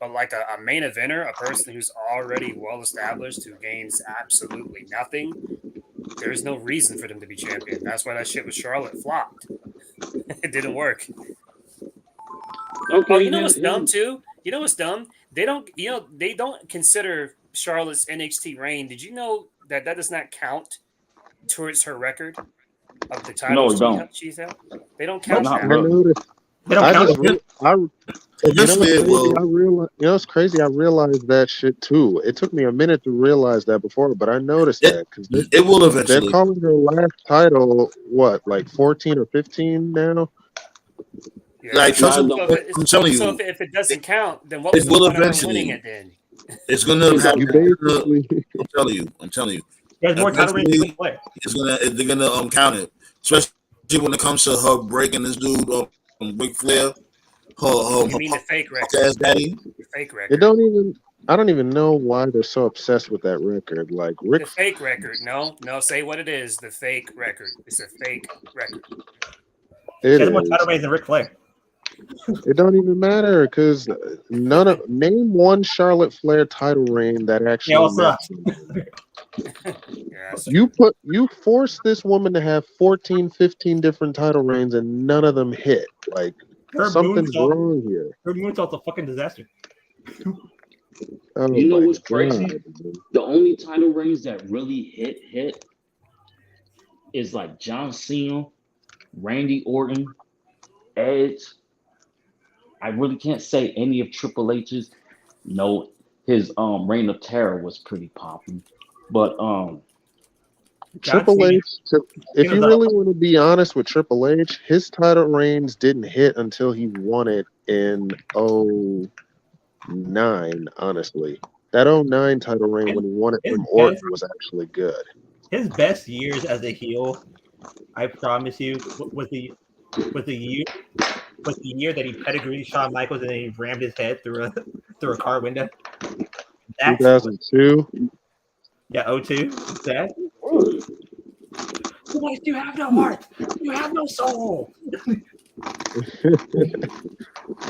but like a main eventer, a person who's already well established, who gains absolutely nothing, there's no reason for them to be champion. That's why that shit with Charlotte flopped. It didn't work. Okay, Oh, you know what's dumb too? You know what's dumb? They don't consider Charlotte's NXT reign. Did you know that does not count towards her record of the titles she's held? They don't count that. I noticed. It's crazy. I realized that shit too. It took me a minute to realize that before, but I noticed that because it will eventually. They're calling her last title like 14 or 15 now. Yeah. Like, I'm telling you. So if it doesn't count, then what was it the will point of eventually. winning it then? It's gonna happen. I'm telling you. There's more title reigns to play. They're gonna count it, especially when it comes to her breaking this dude Ric Flair. You mean the fake record? Daddy. The fake record. I don't even know why they're so obsessed with that record. Like the fake record. No, say what it is. The fake record. It's a fake record. There's more title reigns than Ric Flair. It don't even matter because name one Charlotte Flair title reign that actually you forced this woman to have 14, 15 different title reigns and none of them hit. Like something's wrong here. Her moonsault's a fucking disaster. You know what's crazy? The only title reigns that really hit is like John Cena, Randy Orton, Edge. I really can't say any of Triple H's. No, his Reign of Terror was pretty popping. But Triple H, if you really want to be honest with Triple H, his title reigns didn't hit until he won it in 09, honestly. That 09 title reign when he won it from Orton was actually good. His best years as a heel, I promise you, was the year that he pedigreed Shawn Michaels and then he rammed his head through a car window. 2002? Yeah, 02. That. You have no heart. You have no soul.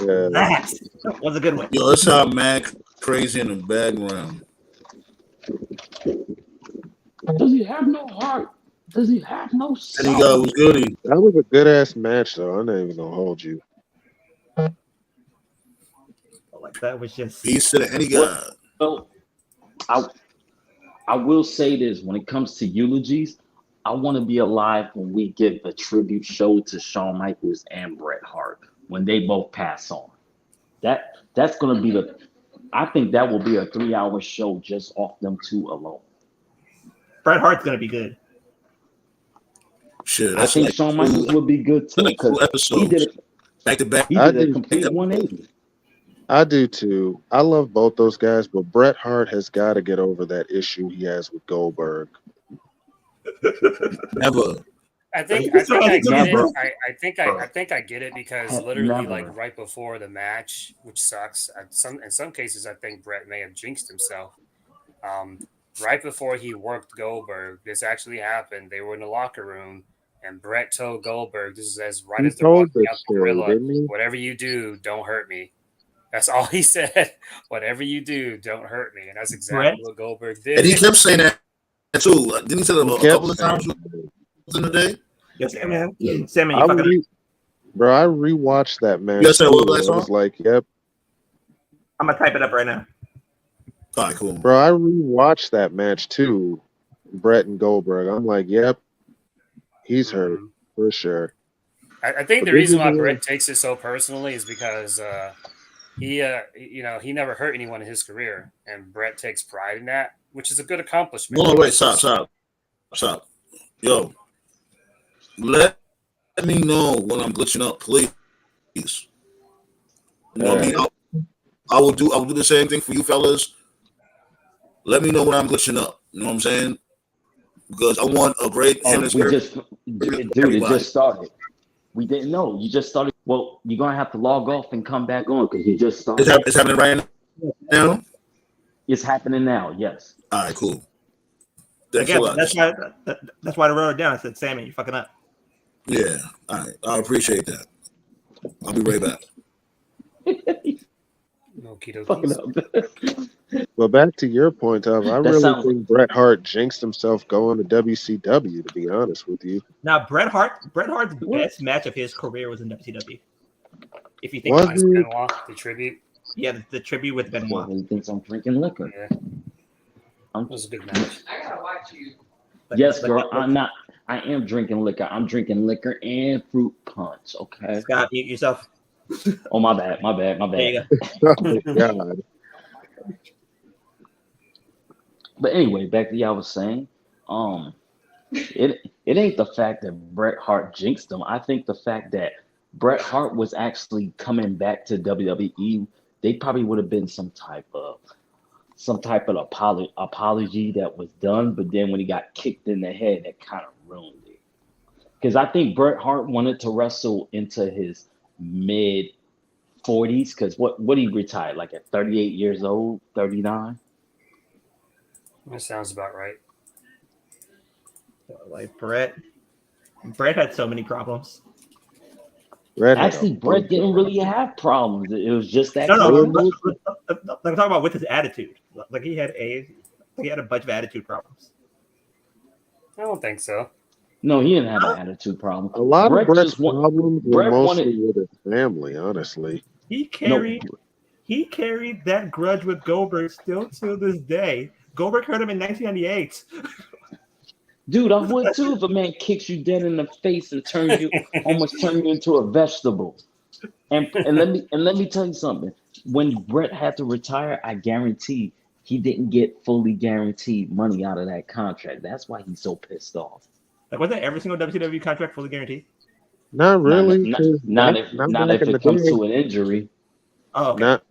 Yeah. That was a good one. Yo, let's have Mac crazy in the background. Does he have no heart? Does he have no soul? And he got was goody. That was a good ass match, though. I'm not even gonna hold you. Like that was just Peace to the any guy. Well, I will say this: when it comes to eulogies, I want to be alive when we give a tribute show to Shawn Michaels and Bret Hart when they both pass on. That's gonna be I think that will be a 3-hour show just off them two alone. Bret Hart's gonna be good. Shit, I think Shawn Michaels would be good too because he did it back to back. He did a complete 180. I do too. I love both those guys, but Bret Hart has got to get over that issue he has with Goldberg. Never. I think I get it. I think I get it because literally, like right before the match, which sucks. In some cases, I think Bret may have jinxed himself. Right before he worked Goldberg, this actually happened. They were in the locker room, and Bret told Goldberg, "This is as right as they're walking out the gorilla. Whatever you do, don't hurt me." That's all he said. Whatever you do, don't hurt me, and that's exactly what Goldberg did. And he kept saying that too. Didn't he say that a couple of times in the day? Yes, man. Sammy, you fucking bro, I rewatched that match. Yes, I I was like, yep. I'm gonna type it up right now. All right, cool. Bro, I rewatched that match too, Bret and Goldberg. I'm like, yep, he's hurt for sure. I think the reason why Bret takes it so personally is because he never hurt anyone in his career, and Bret takes pride in that, which is a good accomplishment. No, wait, stop. Yo, let me know when I'm glitching up, please. You know what I mean? I will do the same thing for you fellas. Let me know when I'm glitching up. You know what I'm saying? Because I want a great it just started. We didn't know. You just started. Well, you're gonna have to log off and come back on because you just started. It's happening right now. It's happening now. Yes. All right, cool. That's why I wrote it down. I said, "Sammy, you fucking up." Yeah, all right. I appreciate that. I'll be right back. Fucking up. Well, back to your point, I really think Bret Hart jinxed himself going to WCW. To be honest with you, now Bret Hart's best match of his career was in WCW. If you think about Benoit, the tribute, the tribute with Benoit. He thinks I'm drinking liquor. Yeah, it was a good match. I gotta watch you. Yes, girl, I'm not. I am drinking liquor. I'm drinking liquor and fruit punch. Okay, Scott, mute yourself. Oh, my bad. There you go. Oh, God. But anyway, back to what I was saying. It ain't the fact that Bret Hart jinxed him. I think the fact that Bret Hart was actually coming back to WWE, they probably would have been some type of apology that was done. But then when he got kicked in the head, that kind of ruined it. Because I think Bret Hart wanted to wrestle into his mid 40s. Because what he retired like at 38 years old, 39. That sounds about right. Like Bret had so many problems. Actually, Bret didn't really have problems. It was just that. No. I'm talking about with his attitude. Like he had a bunch of attitude problems. I don't think so. No, he didn't have an attitude problem. A lot of Bret's problems were mostly with his family, honestly. He carried that grudge with Goldberg still to this day. Goldberg hurt him in 1998. Dude, I would too if a man kicks you dead in the face and almost turns you into a vegetable. And let me tell you something. When Bret had to retire, I guarantee he didn't get fully guaranteed money out of that contract. That's why he's so pissed off. Like, wasn't every single WCW contract fully guaranteed? Not really. Not, 'Cause not back, if not not back if in the it comes day. to an injury. Oh, okay. Not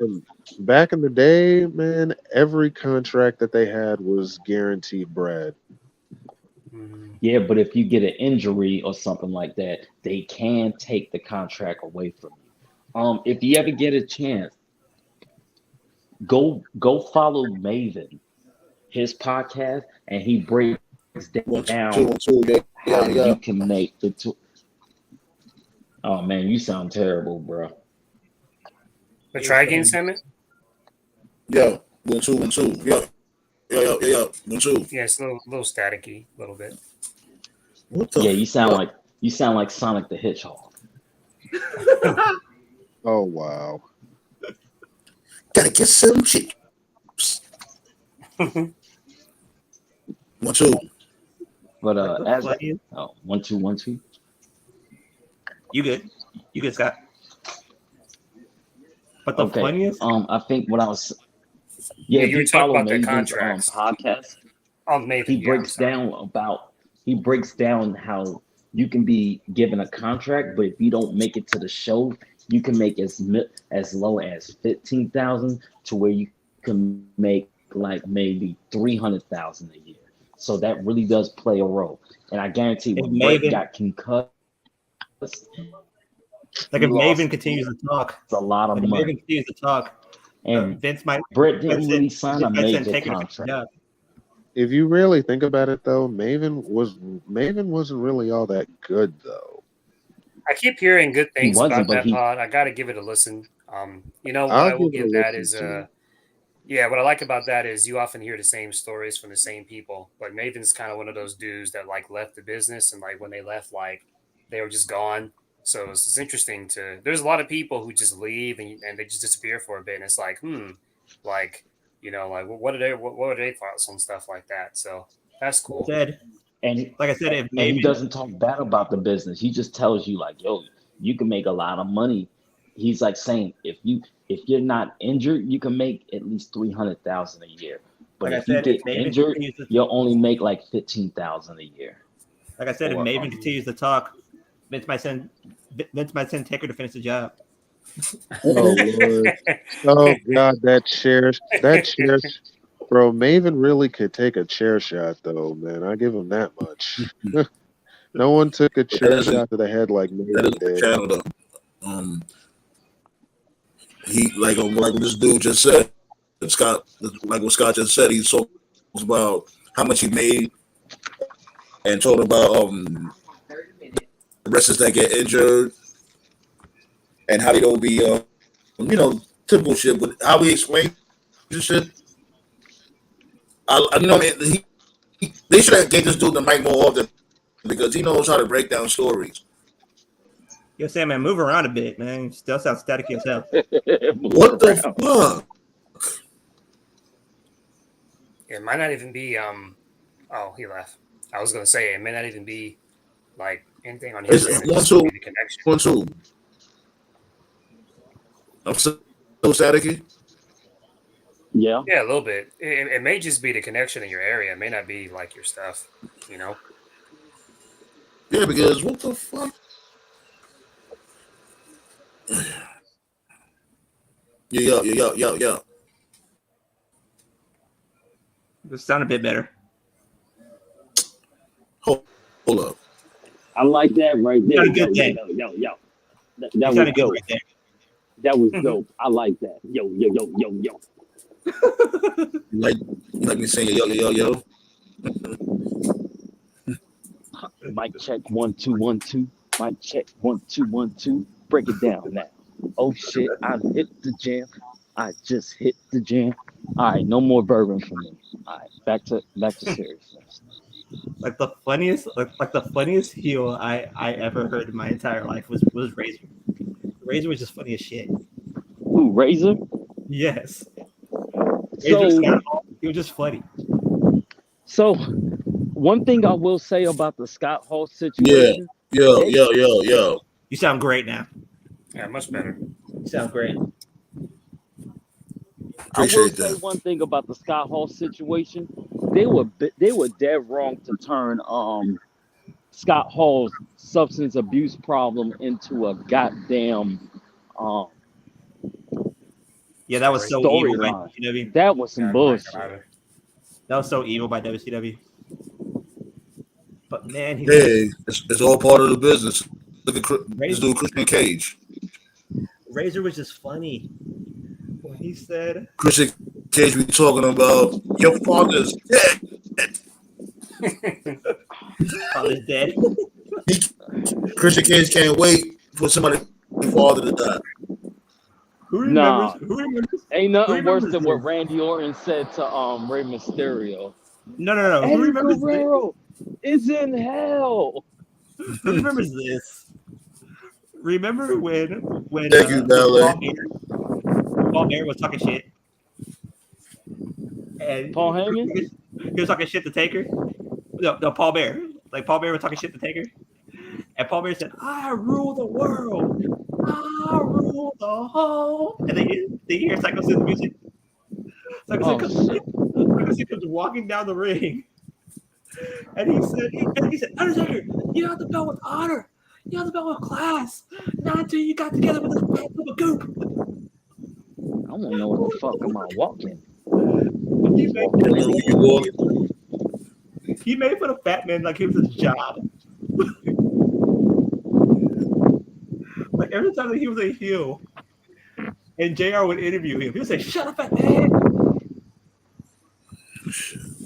back in the day, man. Every contract that they had was guaranteed bread. Mm. Yeah, but if you get an injury or something like that, they can take the contract away from you. If you ever get a chance, go follow Maven, his podcast, and he breaks One, down two, yeah, how yeah. you can make the two. Oh man, you sound terrible, bro. But try again, Simon. Yeah, 1, 2, 1, 2. Yeah. 1, 2. Yeah, it's a little staticky, a little bit. What the Yeah, you sound fuck? like Sonic the Hedgehog. Oh wow. Gotta get some chips. 1, 2. But Like the as funniest- 1 2 1 2. You good? You good, Scott? But the Okay. funniest. I think what I was. Yeah, If you were you talking follow about the Maven's contracts. podcast, Oh, Nathan. he breaks down how you can be given a contract, but if you don't make it to the show, you can make as low as 15,000 to where you can make like maybe 300,000 a year. So that really does play a role. And I guarantee when Brett got concussed, Like he if lost Maven continues to talk, a lot of like if money. Maven continues to talk, And Vince might Brett didn't really Vince sign a might send major Taker to contract. yeah. If you really think about it, though, Maven wasn't really all that good, though. I keep hearing good things wasn't, about but that he- pod. I got to give it a listen. You know what I'll I will give it give a that listen, is too. yeah, what I like about that is you often hear the same stories from the same people. Like Maven's kind of one of those dudes that like left the business, and like when they left, like they were just gone. So it's interesting to. There's a lot of people who just leave and they just disappear for a bit, and it's like, like like what are their thoughts on stuff like that? So that's cool. And Like I said, if and he Maven doesn't talk bad about the business. He just tells you like, yo, you can make a lot of money. He's like saying if you're not injured, you can make at least 300,000 a year. But Like I if you said, get if Maven injured, continues to- you'll only make like 15,000 a year. like I said, if Or, Maven continues to talk, Vince might send Taker to finish the job. Oh Lord. Oh God, that chair, bro. Maven really could take a chair shot, though, man. I give him that much. No one took a chair shot to the head like That Maven is the did. channel, though. He like what this dude just said. Scott, like what Scott just said, he talks about how much he made and told about the wrestlers that get injured and how they don't be typical shit. But how he explains this shit, they should have gave this dude the mic more often because he knows how to break down stories. Yo, Sam, man, move around a bit, man. You still sound static yourself. What the fuck? It might not even be oh, he left. I was gonna say it may not even be like anything on his end. It just be the connection. 1, 2. I'm so staticky. Yeah. Yeah, a little bit. It may just be the connection in your area. It may not be like your stuff, Yeah, because what the fuck? Yeah. This sound a bit better. Hold up. I like that right there. Yo. That You was sounded good dope. right there. That was dope. I like that. Yo. Like me saying yo. Mic check 1 2 1 2. Mic check 1 2 1 2. Break it down now. Oh shit! I hit the jam. I just hit the jam. All right, no more bourbon for me. All right, back to seriousness. Like the funniest heel I ever heard in my entire life was Razor. Razor was just funny as shit. Who, Razor? Yes. So He was just funny. So, one thing I will say about the Scott Hall situation. Yo. You sound great now. Yeah, much better. You sound great. I will Appreciate say that. one thing about the Scott Hall situation. They were dead wrong to turn Scott Hall's substance abuse problem into a goddamn um Yeah, that was Story. so evil by storyline. WCW. That was Yeah, some I didn't like that bullshit. either. That was so evil by WCW. But man, he's Hey, it's all part of the business. Look at this Razor. dude, Christian Cage. Razor was just funny when he said, Christian Cage, we talking about your father's dead. "Father's dead." He, Christian Cage can't wait for somebody's father to die. Who remembers? Nah, Who remembers? ain't Who nothing worse remembers than what this? Randy Orton said to Rey Mysterio. No, no, no. Who Eddie remembers this? Guerrero is in hell. Who remembers this? Remember when Thank you, Ballet. Paul Bear was talking shit, and Paul Heyman? he was talking shit to Taker. No, Paul Bear. Like Paul Bear was talking shit to Taker, and Paul Bear said, "I rule the world. I rule the whole." And they hear Psycho Sid's music. Oh shit. Psycho Sid comes walking down the ring, and he said, "Undertaker, you have the belt with honor. You have the belt with class. Not until you got together with a pants of a goop." I don't know what the fuck am I walking. He Just made, walking in. You walk. he made fun of Fat Man like it was his job. Like every time that he was a heel, and JR would interview him, he would say, "Shut up, Fat Man."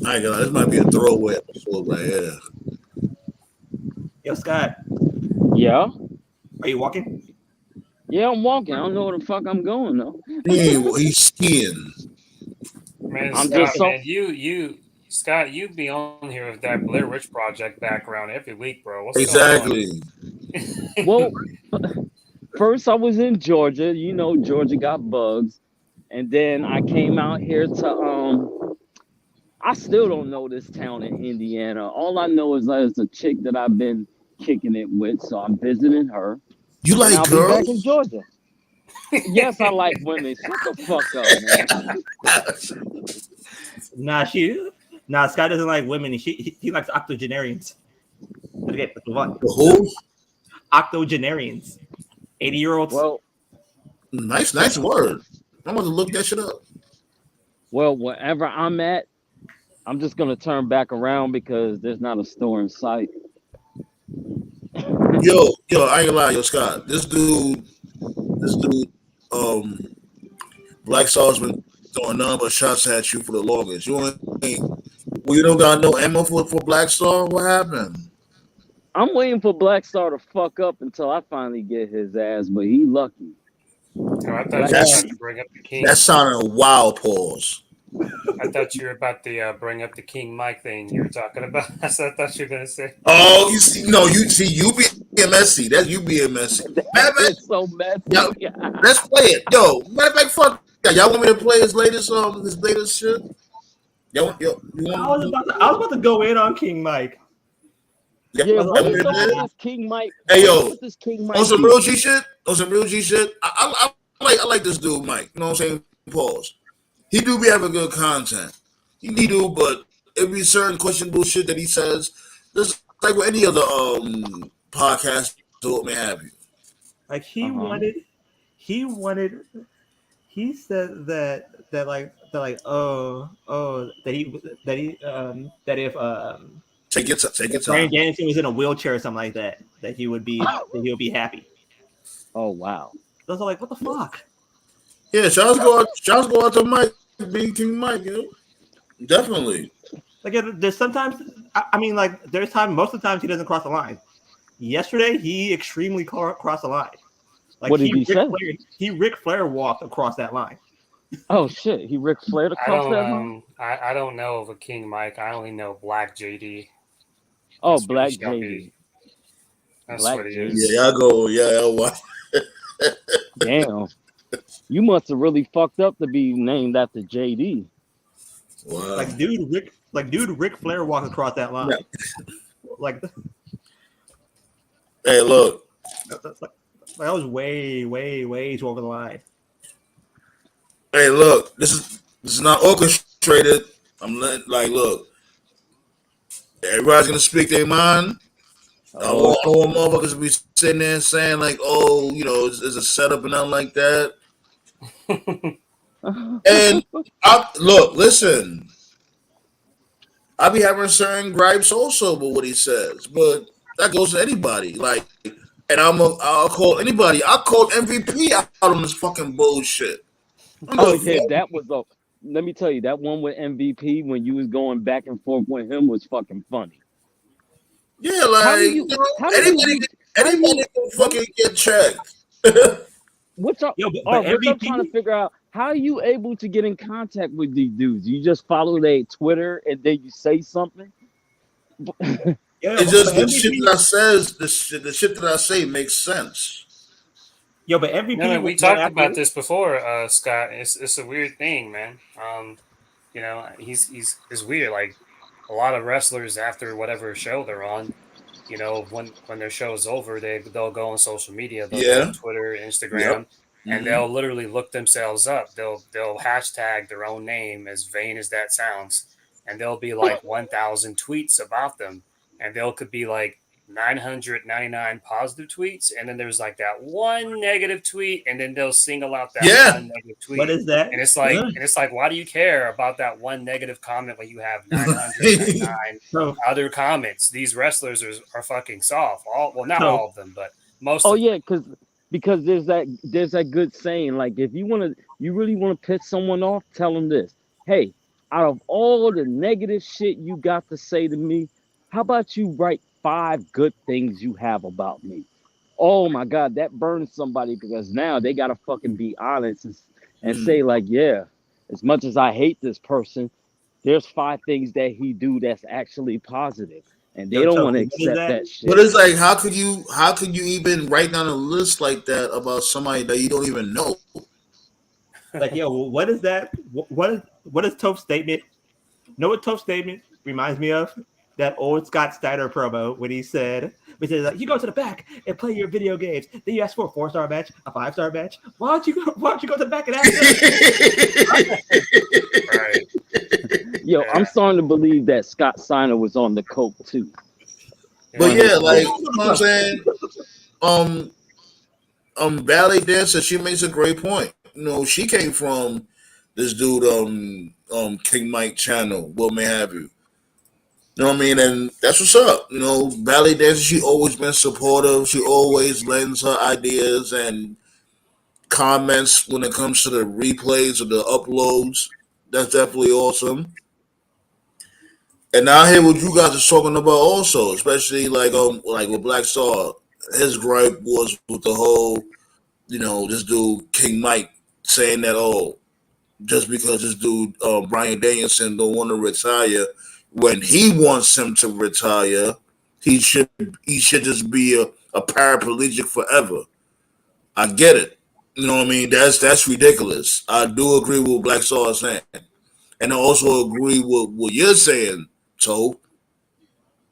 I ain't gonna lie, this might be a throwaway episode right here. Yo, Scott, Yeah? are you walking? Yeah, I'm walking. I don't know where the fuck I'm going though. He's skiing. Man, I'm Scott, just so man, Scott, you be on here with that Blair Witch Project background every week, bro. What's Exactly. going on? well. First, I was in Georgia. You know, Georgia got bugs, and then I came out here to I still don't know this town in Indiana. All I know is there's a chick that I've been kicking it with, so I'm visiting her, You and like I'll be back in girls? Georgia. Yes, I like women. Shut the fuck up, man. Nah, Scott doesn't like women. He likes octogenarians. Okay, let's move on. The who? Octogenarians, 80-year-olds. Well, Nice word. I'm gonna look that shit up. wherever I'm at, I'm just gonna turn back around because there's not a store in sight. Yo, I ain't gonna lie, yo, Scott. This dude, um, Black Star's been throwing none but shots at you for the longest. You don't got no ammo for Black Star? What happened? I'm waiting for Black Star to fuck up until I finally get his ass, but he lucky. Oh, I thought Black you were That's about to bring up the King. that sounded a wild pause. I thought you were about to bring up the King Mike thing you were talking about. That's what I thought you were gonna say. Oh, you see, no, you being messy. That's you being messy. Matter of fact, It's so messy. yo, let's play it. Yo, matter of fact, fuck that. Y'all want me to play his latest shit? You I was want about to go in on King Mike. Yeah, what want me is to up play with it? this King Mike? Hey, What's yo, up with this King Mike? on some beef? real G shit. I like this dude, Mike. You know what I'm saying? Pause. He do be having good content. He do, but it be certain questionable shit that he says. Just like with any other podcast, so it may have you. Like Uh-huh. he said that Take your Brian time. Danielson was in a wheelchair or something like that he would be happy. Oh wow. I was like, what the fuck? Yeah, shouts go out to Mike, Big King Mike, you know? Definitely. Like there's sometimes I mean like there's most of the times he doesn't cross the line. Yesterday he extremely crossed the line. Like What did he say? He Ric Flair walked across that line. Oh shit, he Ric Flair across that line? I don't know of a King Mike. I only know Black JD. Oh, That's what Black he's gonna be. JD. That's Black what he JD. is. Yeah, y'all go. Yeah, what? Damn. You must have really fucked up to be named after JD. Wow. Like dude Ric Flair walked across that line. Yeah. Like Hey, look. that was way too over the line. Hey, look, this is not orchestrated. Look, everybody's gonna speak their mind. Oh, I don't want motherfuckers to be sitting there saying like, oh, it's a setup and nothing like that. And listen, I be having certain gripes also with what he says, but that goes to anybody. Like, and I'll call anybody. I called MVP out on this fucking bullshit. I oh don't give a yeah, fuck. that was a. Let me tell you, that one with MVP when you was going back and forth with him was fucking funny. Yeah, How do like you? How do you anybody, reach? How anybody you? can How? fucking get checked. Which are Yo, or but which I'm trying to MVP. figure out. How are you able to get in contact with these dudes? You just follow their Twitter and then you say something. Yo, It's but just the shit that MVP. I says, the shit that I say makes sense. Yo, but No, MVP no, we went talked after. about this before, Scott. It's a weird thing, man. He's it's weird. Like a lot of wrestlers after whatever show they're on, when their show is over, they'll go on social media, they'll go on Yeah. Twitter, Yep. Instagram, and Hmm. they'll literally look themselves up. They'll hashtag their own name, as vain as that sounds, and there'll be like 1,000 tweets about them, and they'll could be like 999 positive tweets, and then there's like that one negative tweet, and then they'll single out that Yeah. one negative What tweet. is that? And it's like, why do you care about that one negative comment when you have 999 So, other comments? These wrestlers are fucking soft. Well, not so all of them, but most Oh of them. yeah, because there's that good saying like if you really want to piss someone off, tell them this. Hey, out of all the negative shit you got to say to me, how about you write 5 good things you have about me? Oh my God, that burns somebody because now they gotta fucking be honest and Mm. say like, yeah, as much as I hate this person, there's 5 things that he do that's actually positive, and they yo, don't Tofu, want to what is accept that? that But shit. it's like, how could you even write down a list like that about somebody that you don't even know? Like, yo, what is that? What is Toph's statement? Know what Toph's statement reminds me of? That old Scott Steiner promo when he said, like, you go to the back and play your video games. Then you ask for a 4-star match, a 5-star match. Why don't you go to the back and ask Right. Yo, I'm Yeah. starting to believe that Scott Steiner was on the coke too. But Yeah. One of yeah, his like, finishes. you know what I'm saying? Um, ballet dancer, she makes a great point. She came from this dude, King Mike channel, what may have you. You know what I mean? And that's what's up. Ballet dancer, she always been supportive. She always lends her ideas and comments when it comes to the replays or the uploads. That's definitely awesome. And now I hear what you guys are talking about also, especially like with Black Star. His gripe was with the whole, this dude King Mike saying that, oh, just because this dude Brian Danielson don't want to retire, when he wants him to retire, he should he should just be a paraplegic forever. I get it. You know what I mean? That's ridiculous. I do agree with what Black Star is saying, and I also agree with what you're saying, Toe.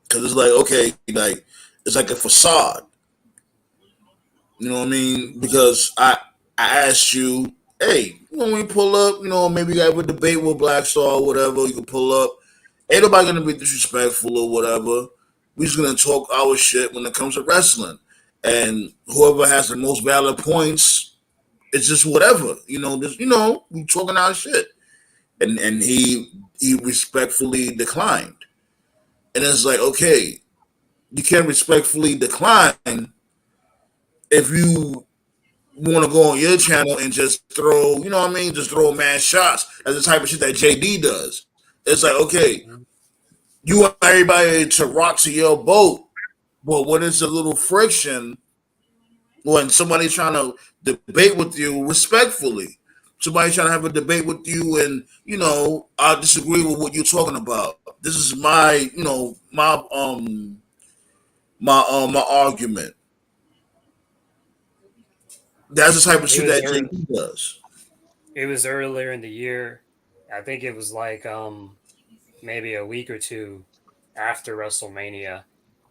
Because it's like, okay, like it's like a facade. You know what I mean? Because I asked you, hey, when we pull up, maybe you have a debate with Black Star or whatever. You can pull up. Ain't nobody gonna be disrespectful or whatever. We just gonna talk our shit when it comes to wrestling, and whoever has the most valid points, it's just whatever. Just we talking our shit, and he respectfully declined, and it's like, okay, you can't respectfully decline if you want to go on your channel and just throw, you know what I mean, just throw mad shots. That's the type of shit that JD does. It's like, okay, Mhm. you want everybody to rock to your boat, but when it's a little friction, when somebody's trying to debate with you respectfully, somebody trying to have a debate with you, and I disagree with what you're talking about. This is my, my argument. That's the type of It shit was that early, JD does. it was earlier in the year. I think it was like maybe a week or two after WrestleMania,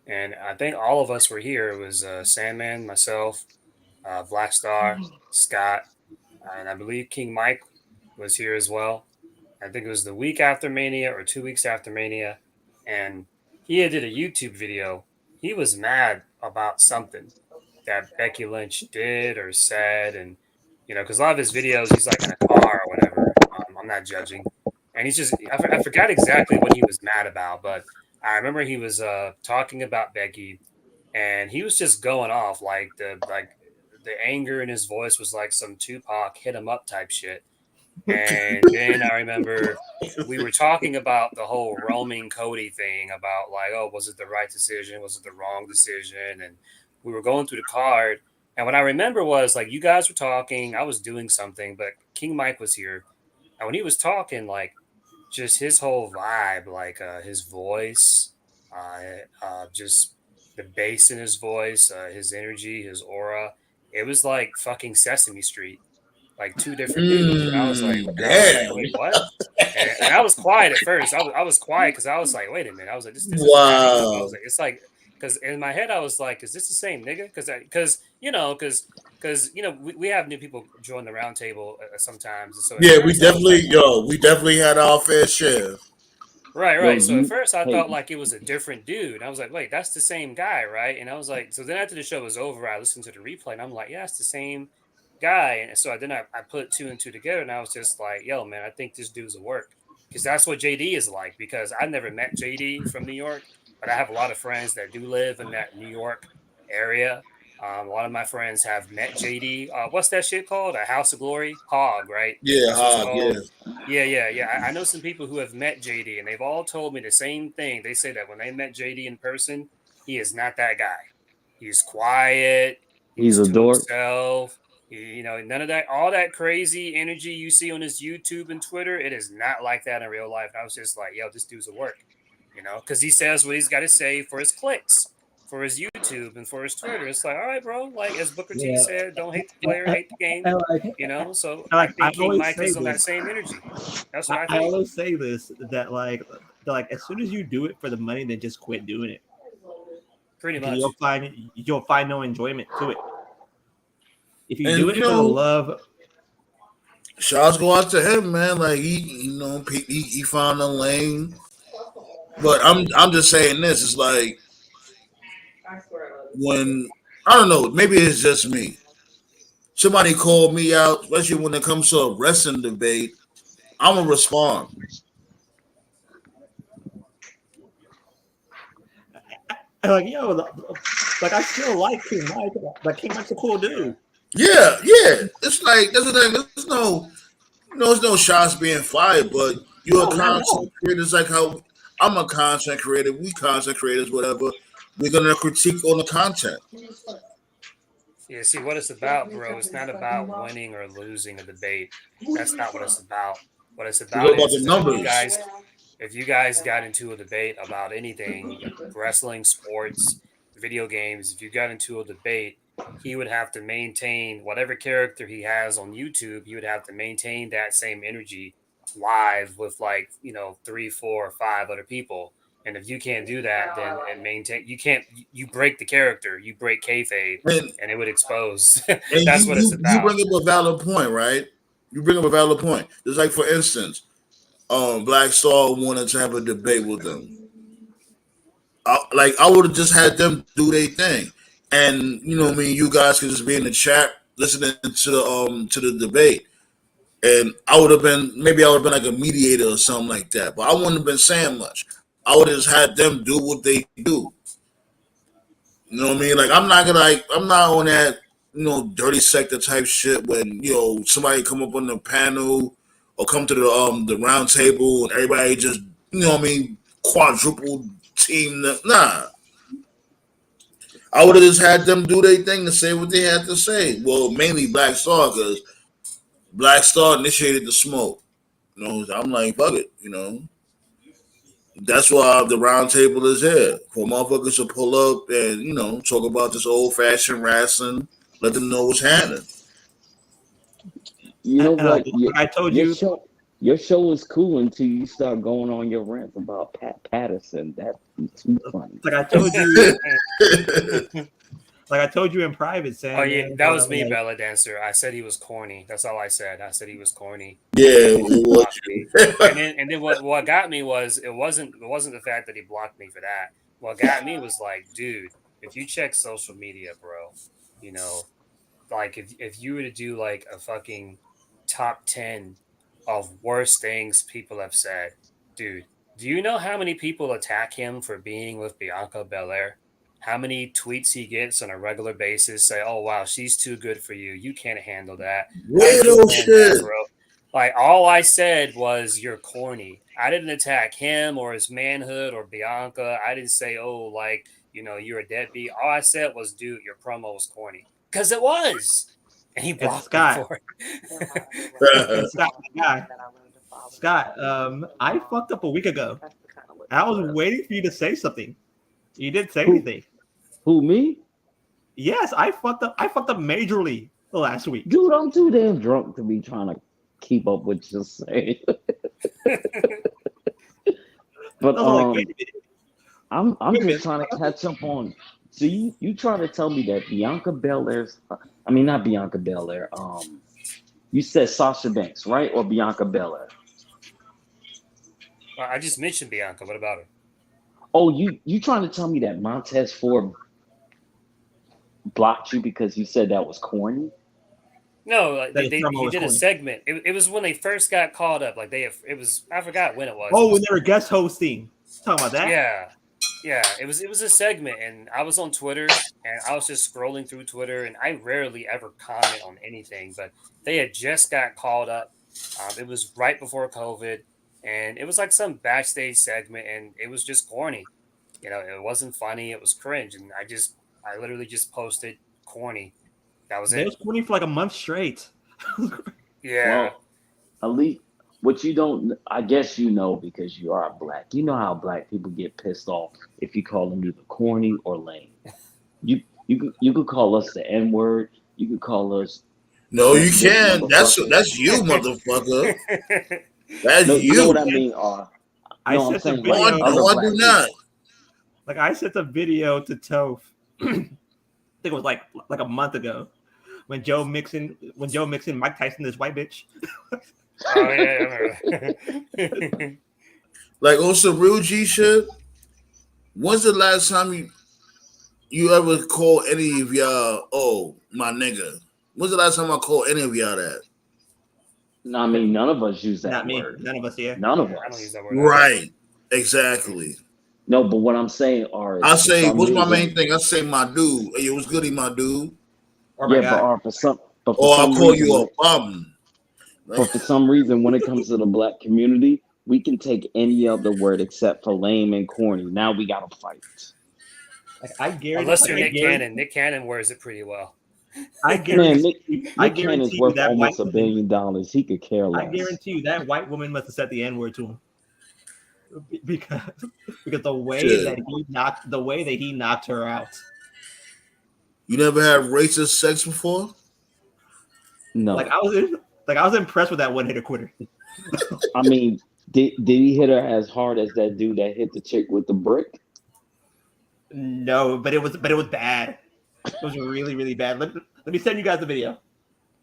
and I think all of us were here. It was Sandman, myself, Black Star, Scott, and I believe King Mike. was here as well. I think it was the week after Mania or 2 weeks after Mania, and he had did a YouTube video. He was mad about something that Becky Lynch did or said, and because a lot of his videos, he's like in a car or whatever. I'm not judging, and he's just I forgot exactly what he was mad about, but I remember he was talking about Becky, and he was just going off the anger in his voice was like some Tupac hit him up type shit. And then I remember we were talking about the whole roaming Cody thing about like, oh, was it the right decision? Was it the wrong decision? And we were going through the card. And what I remember was like you guys were talking, I was doing something, but King Mike was here. And when he was talking, like just his whole vibe, like his voice, just the bass in his voice, his energy, his aura, it was like fucking Sesame Street. Like two different dudes, and I was like, Damn. wait, what? And I was quiet at first. I was quiet because I was like, wait a minute. I was like, this is matching up. I was like, it's like because in my head I was like, is this the same nigga? Because we have new people join the round table sometimes. And so yeah, we definitely had our fair share. Right. So at first I thought like it was a different dude. I was like, wait, that's the same guy, right? And I was like, so then after the show was over, I listened to the replay and I'm like, yeah, it's the same guy. And so then I put two and two together and I was just like, yo, man, I think this dude's a work. Because that's what JD is like. Because I never met JD from New York, but I have a lot of friends that do live in that New York area. A lot of my friends have met JD. What's that shit called? A House of Glory? Hog, right? Yeah, Hog, yeah. I know some people who have met JD, and they've all told me the same thing. They say that when they met JD in person, he is not that guy. He's quiet. He's a to dork. himself. None of that, all that crazy energy you see on his YouTube and Twitter, it is not like that in real life. And I was just like, yo, this dude's a work, because he says what he's got to say for his clicks, for his YouTube and for his Twitter. It's like, all right, bro. Like as Booker T said, don't hate the player, hate the game. So I think King Mike is on that same energy. That's what I think. I always say this that like as soon as you do it for the money, then just quit doing it. Pretty much. You'll find no enjoyment to it. If you do it for the love, shots go out to him, man. Like he found a lane. But I'm just saying this. It's like when I don't know, maybe it's just me. Somebody called me out, especially when it comes to a wrestling debate. I'm gonna respond. like like I still like King Mike. Like King Mike's a cool dude. Yeah. It's like that's the thing. There's no shots being fired, but you're a content creator. It's like how I'm a content creator. We content creators, whatever. We're gonna critique on the content. Yeah, see what it's about, bro. It's not about winning or losing a debate. That's not what it's about. What it's about is the numbers. If you guys got into a debate about anything, wrestling, sports, video games, if you got into a debate, he would have to maintain whatever character he has on YouTube. He would have to maintain that same energy live with 3, 4, 5 other people. And if you can't do that, then you break the character, you break kayfabe, and it would expose. That's what it's about. You bring up a valid point, right? You bring up a valid point. Just like, for instance, Black Star wanted to have a debate with them. I would have just had them do their thing. And you guys could just be in the chat listening to the debate, and I would have been like a mediator or something like that. But I wouldn't have been saying much. I would have just had them do what they do. You know what I mean? Like I'm not on that dirty sector type shit when somebody come up on the panel or come to the round table and everybody just quadruple team. Nah. I would have just had them do their thing and say what they had to say. Well, mainly Black Star, because Black Star initiated the smoke. I'm like, fuck it, That's why the round table is here. For motherfuckers to pull up and, talk about this old-fashioned wrestling, let them know what's happening. You know what? I told you. Your show is cool until you start going on your rant about Pat Patterson. That's too funny. Like I told you. Like I told you in private, Sam. Oh yeah, man, that was me, like, Bella Dancer. I said he was corny. That's all I said. I said he was corny. Yeah, it was Blocked you. me. And then what got me was it wasn't the fact that he blocked me for that. What got me was like, dude, if you check social media, bro, you know, like if you were to do like a fucking top 10 of worst things people have said, dude, do you know how many people attack him for being with Bianca Belair? How many tweets he gets on a regular basis say, "Oh wow, she's too good for you. You can't handle that. How did you Weirdo win that, shit. bro?" Like all I said was you're corny. I didn't attack him or his manhood or Bianca. I didn't say, "Oh, like, you're a deadbeat." All I said was, "Dude, your promo was corny." Because it was. And he it's blocked me Scott. for it. It's Scott, my guy. Scott, I fucked up a week ago. I was waiting for you to say something. You didn't say anything. Who, me? Yes, I fucked up. I fucked up majorly last week. Dude, I'm too damn drunk to be trying to keep up with you saying. But I was like, wait a minute. I'm Wait a just minute. trying to catch up on. So you trying to tell me that Bianca Belair's, I mean not Bianca Belair. You said Sasha Banks, right, or Bianca Belair? I just mentioned Bianca. What about her? Oh, you trying to tell me that Montez Ford blocked you because you said that was corny? No, like, That his promo he was did a corny. segment. It was when they first got called up. Like it was. I forgot when it was. Oh, It when was, they were guest hosting. Talking about that? yeah. It was a segment, and I was on Twitter, and I was just scrolling through Twitter, and I rarely ever comment on anything, but they had just got called up. It was right before COVID, and it was like some backstage segment, and it was just corny. It wasn't funny. It was cringe, and I literally just posted corny. That was They it. was corny for like a month straight. Yeah. Well, at least what you don't, I guess you know because you are black. You know how black people get pissed off if you call them either corny or lame. You could call us the N word. You could call us No, you this can't. That's motherfucker. you, motherfucker. That's No, you know what you. I mean. I No, I'm sent the saying like video. No, other I black do people. not. Like I sent a video to Toph. I think it was like a month ago when Joe Mixon Mike Tyson this white bitch. Oh yeah. Like on some real G shit. When's the last time you ever called any of y'all, oh, my nigga? When's the last time I called any of y'all that? No, I mean none of us use that Not me. word. None of us here. None of I don't use us. that word. Either. Right. Exactly. No, but what I'm saying are I for say, some what's my reason, main thing? I say, my dude. Hey, what's goody, my dude? Or my yeah, guy. for some Or I'll call reason, you a bum. for some reason, when it comes to the black community, we can take any other word except for lame and corny. Now we gotta fight. Like I guarantee. Unless Like, you're I Nick guarantee. Cannon. Nick Cannon wears it pretty well. I Man, guarantee. I Nick Cannon's guarantee you worth that white almost $1 woman. billion. He could care I less. guarantee you that white woman must have said the N word to him because the way Shit. that he knocked her out. You never had racist sex before? No, Like I was impressed with that one hitter quitter. I mean, did he hit her as hard as that dude that hit the chick with the brick? No, but it was bad. It was really, really bad. Let me send you guys the video. I'm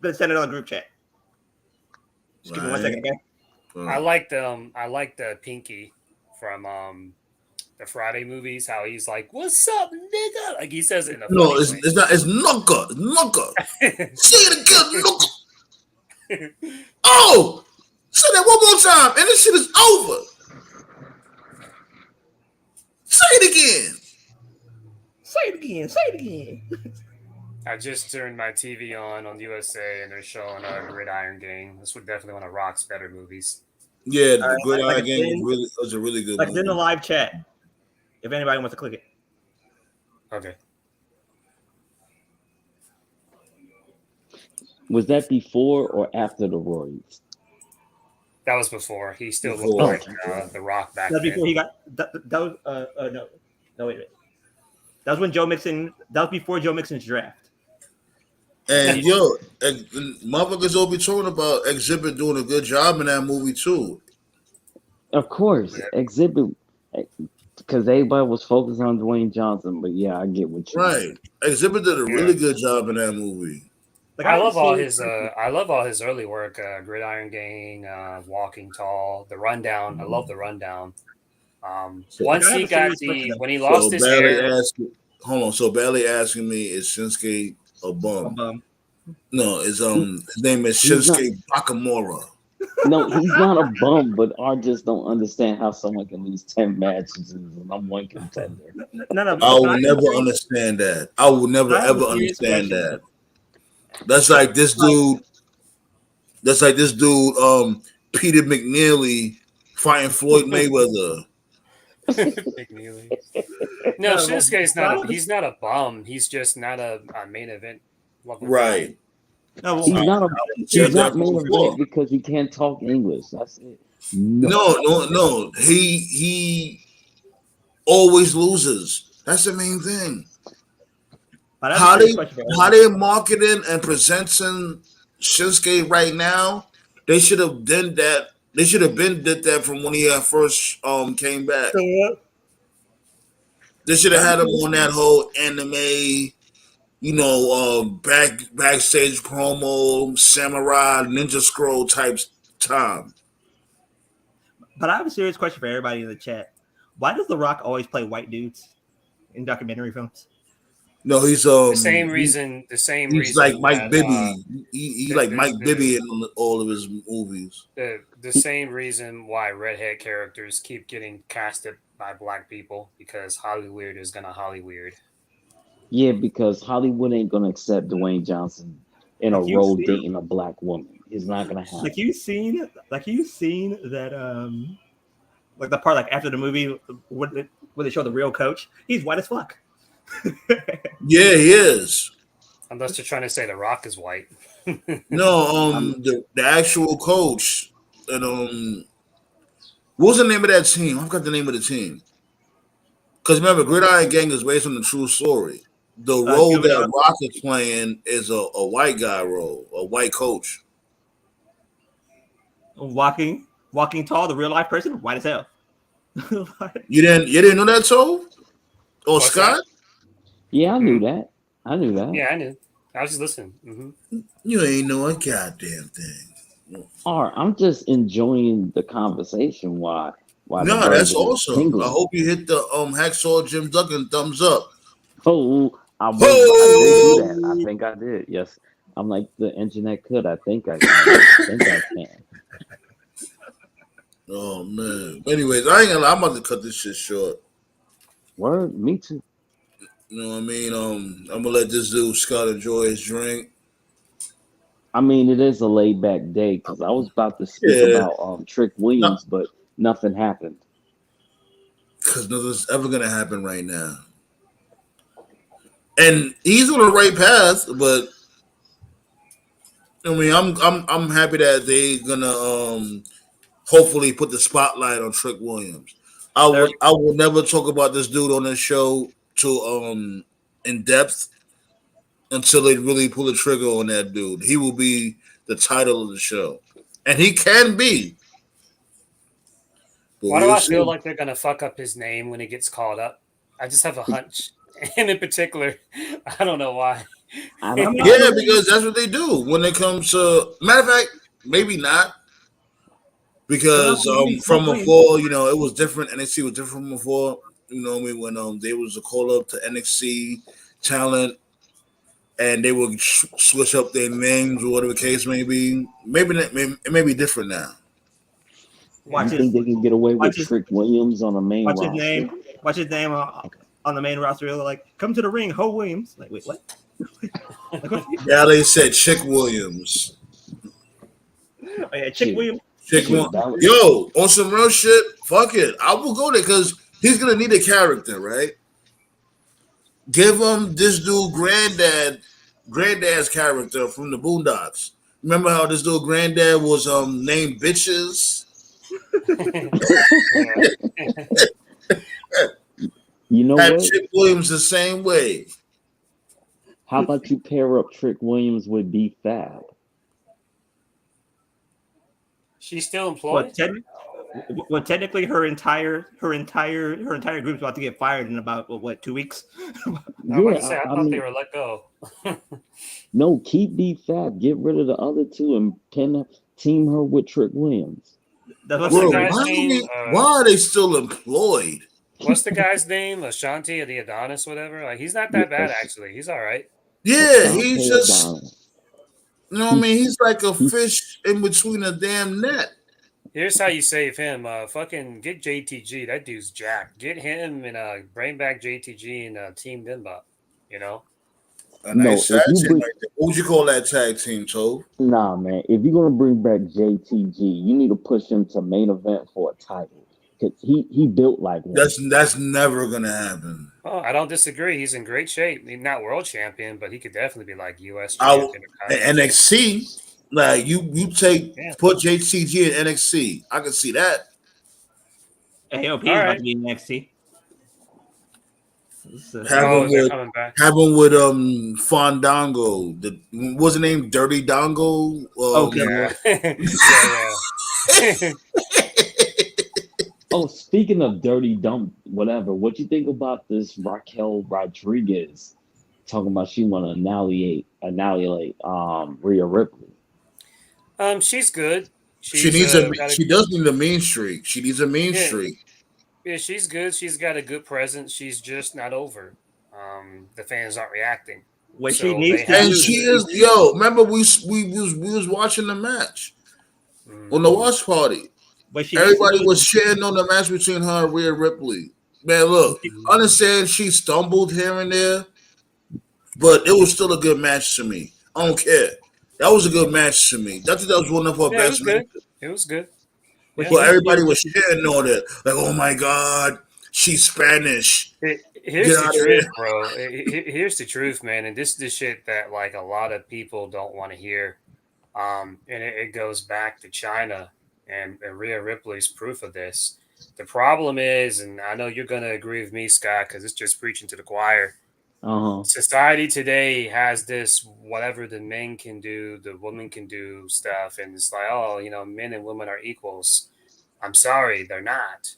gonna send it on the group chat. Just give me 1 second, okay? I like the Pinky from the Friday movies. How he's like, "What's up, nigga?" Like he says it in a No, funny it's not. It's knucka. It's knucka. way. Say it again, knucka. Oh, say that one more time, and this shit is over. Say it again. Say it again. Say it again. I just turned my TV on USA, and they're showing Gridiron Gang. This would definitely one of Rock's better movies. Yeah, the Alright, Good like Eye it's Gang in- was a really good Like it's in the movie. live chat. If anybody wants to click it. Okay. Was that before or after the Royals? That was before. He still Before. looked like the Rock back That's then. before he got that was no wait a minute. That was when Joe Mixon. That was before Joe Mixon's draft. And yo, motherfuckers all be talking about Exhibit doing a good job in that movie too. Of course, Yeah. Exhibit. because everybody was focused on Dwayne Johnson. But yeah, I get what you Right. Exhibit did a really good job in that movie. Like I can love all see- his I love all his early work, Gridiron Gang, Walking Tall, The Rundown. I love The Rundown. Once I have he a got serious question, though. when he lost So his badly hair, asking, hold on. So badly asking me, is Shinsuke a A bum? bum. No, it's his name is He's not- Shinsuke Nakamura. No, he's not a bum, but I just don't understand how someone can lose 10 matches and the number one contender. No, I but will I have a never serious- understand that. I will never I have a ever serious understand question, that. That's like this dude. That's like this dude, Peter McNeely fighting Floyd Mayweather. Big Neely. No, No, Shinsuke's but I not. have a- He's not a bum. He's just not a main event level guy. Right. No, well, He's not a Said he's that not main before. event because he can't talk English. That's it. No. He always loses. That's the main thing. but I have a serious question for How they marketing and presenting Shinsuke right now? They should have done that. They should have been did that from when he had first came back. They should have had him on that whole anime, backstage promo, samurai, ninja scroll type time. But I have a serious question for everybody in the chat. Why does The Rock always play white dudes in documentary films? No, he's The same reason. The same He's reason. like Mike that, Bibby. He's like Mike Bibby in all of his movies. the same reason why redhead characters keep getting casted by black people because Hollywood is gonna Hollywood. Yeah, because Hollywood ain't gonna accept Dwayne Johnson in a Like, you role see- dating a black woman. It's not gonna happen. Like you've seen that like the part like after the movie when they show the real coach, he's white as fuck. Yeah, he is. Unless they're trying to say The Rock is white. No, the actual coach and what was the name of that team? I forgot the name of the team. Because remember, Gridiron Gang is based on the true story. The role give it that up. Rock is playing is a white guy role, a white coach. Walking tall, the real life person, white as hell. You didn't know that, so? Or What's Scott? Yeah, I knew that. I knew that. Yeah, I knew. I was just listening. You ain't know a goddamn thing. All right, I'm just enjoying the conversation. Why the No, birds that's are awesome. tingling. I hope you hit the Hacksaw Jim Duggan thumbs up. Oh, I did do that. I think I did. Yes, I'm like the internet could. I think I can. I think I can. Oh man. Anyways, I ain't gonna lie, I'm about to cut this shit short. Word, me too. You know what I mean? I'm gonna let this dude Scott enjoy his drink. I mean, it is a laid back day because I was about to speak about Trick Williams, but nothing happened. Because nothing's ever gonna happen right now. And he's on the right path, but I mean, I'm happy that they're gonna hopefully put the spotlight on Trick Williams. I would never talk about this dude on this show to in depth until they really pull the trigger on that dude. He will be the title of the show, and he can be. But Why do we'll I see. feel like they're gonna fuck up his name when he gets called up? I just have a hunch, and in particular, I don't know why. Yeah, because that's what they do when it comes to. Matter of fact, maybe not. Because from before, it was different. NXT was different from before. You know what I mean? When they was a call up to NXT talent, and they would switch up their names or whatever the case may be. Maybe it may be different now. You think they can get away with Trick Williams on the main roster? Watch his name on the main roster. Like, come to the ring, Ho Williams. Like, wait, what? Yeah, they said Chick Williams. Oh, yeah, Chick Williams. Yo, on some real shit, fuck it. I will go there because he's gonna need a character, right? Give him this dude granddad's character from the Boondocks. Remember how this dude granddad was named Bitches? You know Had what? Chick Williams the same way. How about you pair up Trick Williams with B-Fab? She's still employed? Well, technically, her entire group's about to get fired in about what 2 weeks. I was about to say, I I thought they mean, were let go. no, keep B-Fab, get rid of the other two, and team her with Trick Williams. That's what What's the Bro, guy's why, name? are they still employed? What's the guy's name? Ashanti or the Adonis, whatever. Like he's not that bad actually. He's all right. Yeah, he's Ashante just, Adonis. you know what I mean? He's like a He's- fish in between a damn net. Here's how you save him. Fucking get JTG. That dude's jacked. Get him and bring back JTG and Team Bimba. You know. A No, nice tag team like that. What would you call that tag team, Tove? Nah, man, if you're gonna bring back JTG, you need to push him to main event for a title because he built like one. That's never gonna happen. Oh, I don't disagree. He's in great shape. He's not world champion, but he could definitely be like U.S. I champion. NXT, like you Yeah. put JTG in NXT. I can see that. AOP is All about right. to be in NXT. Oh, they're coming back. Have him with Fandango. What's the name? Dirty Dongo. Okay. Yeah. Oh, speaking of dirty dump, whatever, what you think about this Raquel Rodriguez talking about she want to annihilate Rhea Ripley? She's good. She needs she does need a mean streak. She needs a mean Yeah. streak. Yeah, she's good. She's got a good presence. She's just not over. The fans aren't reacting. What So she needs they to have And do, she is remember we was watching the match on the watch party. what she needs to Everybody do was shitting on the match between her and Rhea Ripley. Man, look, I understand she stumbled here and there, but it was still a good match to me. I don't care. That was a good match to me. I think that was one of her Yeah, it was best good. matches. It was good. what But she everybody needs was shitting on it. Like, oh my God, she's Spanish. Here's Get the outta truth, here. bro. Here's the truth, man. And this is the shit that like a lot of people don't want to hear. And it goes back to China and Rhea Ripley's proof of this. The problem is, and I know you're gonna agree with me, Scott, because it's just preaching to the choir. Society today has this whatever the men can do, the women can do stuff, and it's like, oh, men and women are equals. I'm sorry, they're not.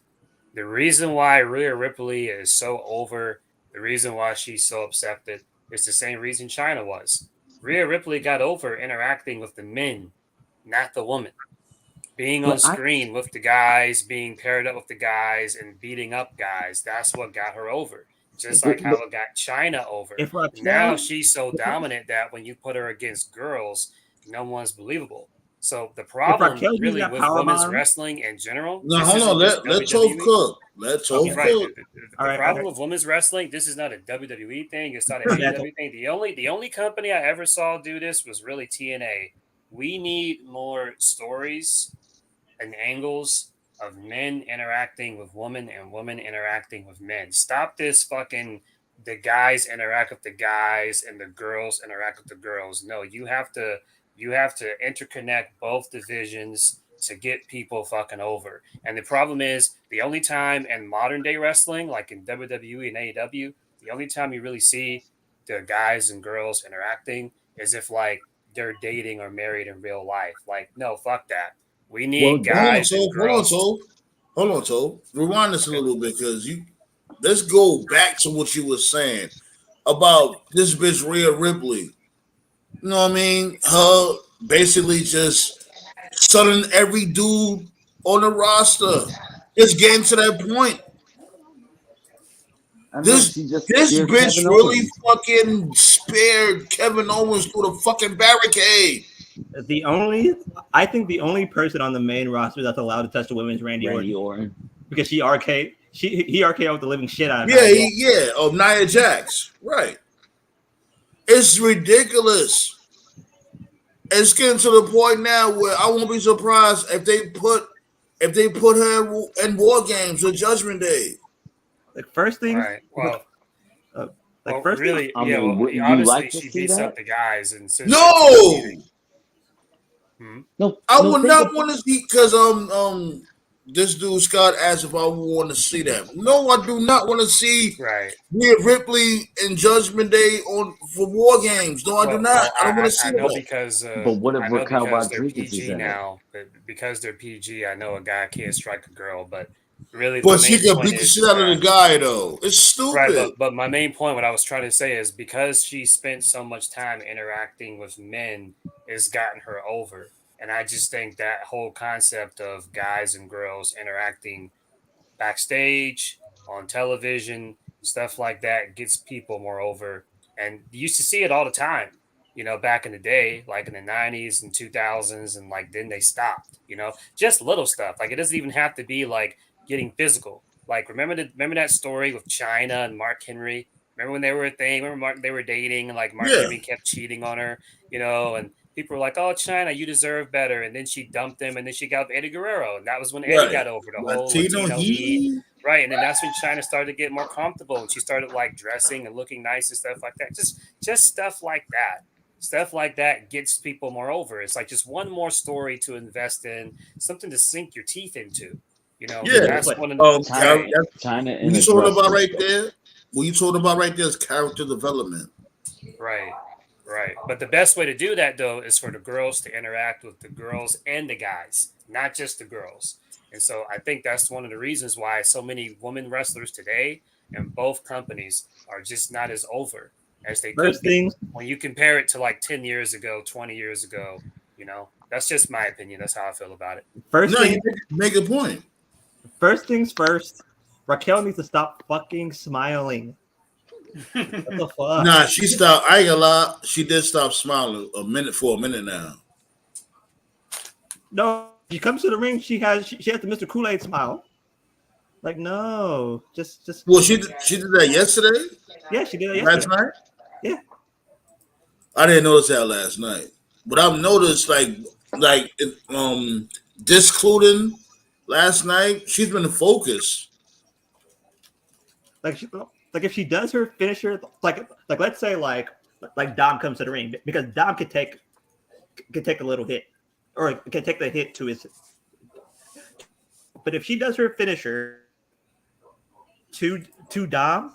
The reason why Rhea Ripley is so over, the reason why she's so accepted, is the same reason China was. Rhea Ripley got over interacting with the men, not the woman. Being on screen with the guys, being paired up with the guys, and beating up guys, that's what got her over. Just like how it got China over. Now she's so dominant that when you put her against girls, no one's believable. So the problem really with women's wrestling in general. No, hold on. Let Tove cook. Let Tove cook. The problem with women's wrestling, this is not a WWE thing. It's not an AEW thing. The only company I ever saw do this was really TNA. We need more stories and angles of men interacting with women and women interacting with men. Stop this fucking the guys interact with the guys and the girls interact with the girls. No, you have to interconnect both divisions to get people fucking over. And the problem is the only time in modern day wrestling, like in WWE and AEW, the only time you really see the guys and girls interacting is if like they're dating or married in real life. Like, no, fuck that. We need guys and girls. Hold on, Tove. Rewind this a little bit because let's go back to what you were saying about this bitch Rhea Ripley. You know what I mean? Her basically just selling every dude on the roster. It's getting to that point. This bitch really fucking spared Kevin Owens through the fucking barricade. I think the only person on the main roster that's allowed to touch the women's Randy Orton. Because he RKO'd the living shit out of her. Of Nia Jax. Right. It's ridiculous. It's getting to the point now where I won't be surprised if they put her in War Games or Judgment Day. Like first thing, right. Well, first really, thing, obviously she beats up the guys and no, I would not want to see because this dude Scott asked if I want to see that. No, I do not want to see Right. Rhea Ripley and Judgment Day for War Games. No, I do not. Well, I don't want to see I know that. because But what if I know Raquel because they're Rodriguez is PG in it? now. But because they're PG, I know a guy can't strike a girl. But really, my But she main can point beat the is shit out of the that guy, though. It's right. stupid. But my main point, what I was trying to say, is because she spent so much time interacting with men, it's gotten her over. And I just think that whole concept of guys and girls interacting backstage, on television, stuff like that gets people more over. And you used to see it all the time, back in the day, like in the 90s and 2000s. And like then they stopped, just little stuff. Like it doesn't even have to be like getting physical. Like remember that story with China and Mark Henry? Remember when they were a thing? Remember they were dating and like Mark Yeah. Henry kept cheating on her, and people were like, "Oh, China, you deserve better." And then she dumped him, and then she got with Eddie Guerrero, and that was when Eddie Right. got over the whole Latino Latino heat, heat. right? And then that's when China started to get more comfortable, and she started like dressing and looking nice and stuff like that. Just stuff like that. Stuff like that gets people more over. It's like just one more story to invest in, something to sink your teeth into. Yeah. That's one of the China, right, China What in you a talking dress about was right there? What you talking about right there is character development. right. Right. But the best way to do that, though, is for the girls to interact with the girls and the guys, not just the girls. And so I think that's one of the reasons why so many women wrestlers today in both companies are just not as over as they could First be. things When you compare it to like 10 years ago, 20 years ago, that's just my opinion. That's how I feel about it. first No, you thing make a point. first things first. Raquel needs to stop fucking smiling. What the fuck? Nah, she stopped. I ain't gonna lie. She did stop smiling for a minute now. No, she comes to the ring. She has the Mr. Kool-Aid smile. Like no, just Well, she did that yesterday. yeah, she did it Last yesterday. night. Yeah, I didn't notice that last night, but I've noticed discluding last night. She's been the focus. like if she does her finisher, like let's say like Dom comes to the ring because Dom could take a little hit or can take the hit to his. But if she does her finisher to Dom,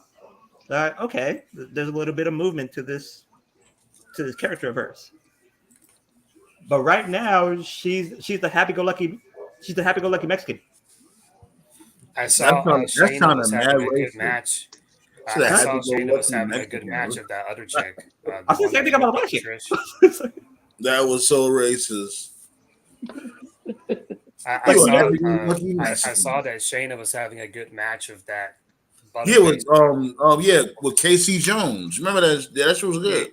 okay, there's a little bit of movement to this character of hers. But right now, she's the happy-go-lucky Mexican. I saw That's Shayna kind was of having mad a good racist. match. So I that saw happy go Shayna was lucky having a good Mexican, match bro. of that other chick. I said the same thing about the black chick. That was so racist. I You saw are happy go lucky I Mexican. saw that Shayna was having a good match of that. Yeah, with Casey Jones. Remember that? Yeah, that shit was good.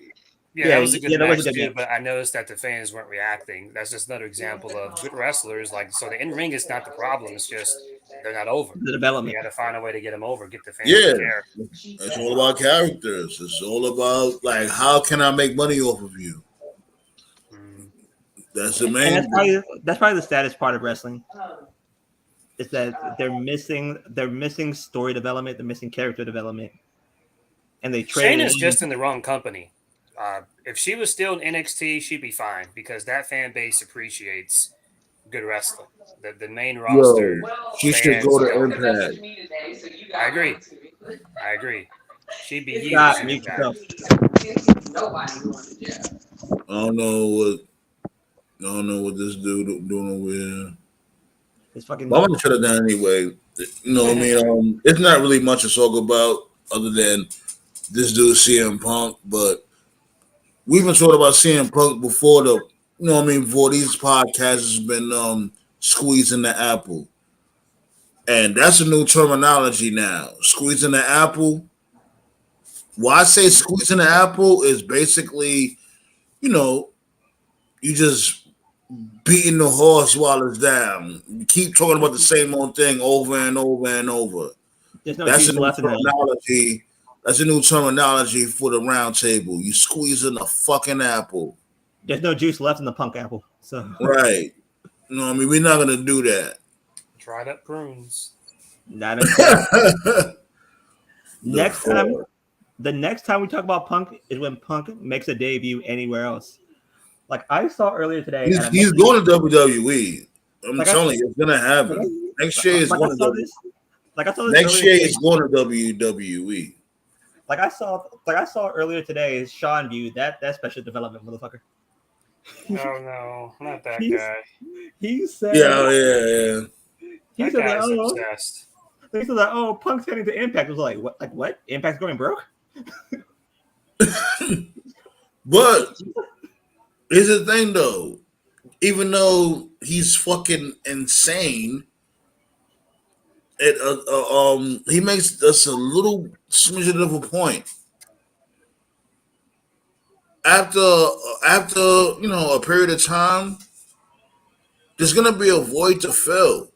Yeah, that was a good that was match a good too. match. But I noticed that the fans weren't reacting. That's just another example of good wrestlers. Like, so the in ring is not the problem. It's just they're not over. The development. You got to find a way to get them over. Get the fans Yeah. to care. It's all about characters. It's all about like how can I make money off of you? Mm. That's the main. And that's probably the saddest part of wrestling. Is that they're missing story development, they're missing character development, and they trade. Shayna's just in the wrong company. If she was still in NXT, she'd be fine because that fan base appreciates good wrestling. The main roster. She should fans go to don't. Impact. I agree. She'd be huge. God, in mute Impact. yourself. I don't know what this dude doing over here. It's fucking. But I'm gonna shut it down anyway. You know what I mean? It's not really much to talk about other than this dude CM Punk, but we've been talking about CM Punk before before these podcasts has been squeezing the apple. And that's a new terminology now. Squeezing the apple. Why I say squeezing the apple is basically, you just beating the horse while it's down. You keep talking about the same old thing over and over and over. There's no That's juice a new left in there. terminology. That's a new terminology for the round table. You squeezing a fucking apple. There's no juice left in the Punk apple. So Right. You know what I mean? We're not gonna do that. Dried up prunes. not next time. The next time we talk about Punk is when Punk makes a debut anywhere else. Like I saw earlier today. He's going to WWE. I'm telling you, it's gonna happen. Next year is like going I to saw this. Like I saw this next earlier year today. is going to WWE. Like I saw earlier today is Sean View, that special development motherfucker. Oh no, not that He's- guy. He said Yeah. he That said that guy's oh obsessed. he said that oh Punk's heading to Impact. I was like what? Impact's going broke? But here's the thing, though. Even though he's fucking insane, he makes us a little smidgen of a point. After a period of time, there's gonna be a void to fill.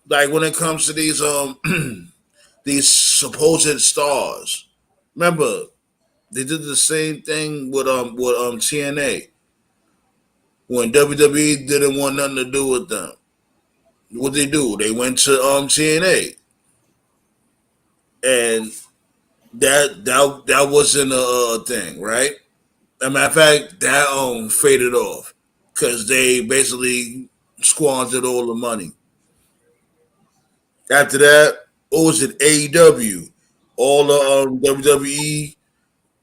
Like when it comes to these these supposed stars. Remember, they did the same thing with TNA when WWE didn't want nothing to do with them. What they do? They went to TNA, and that wasn't a thing, right? As a matter of fact, that faded off because they basically squandered all the money. After that, what was it? AEW, all the WWE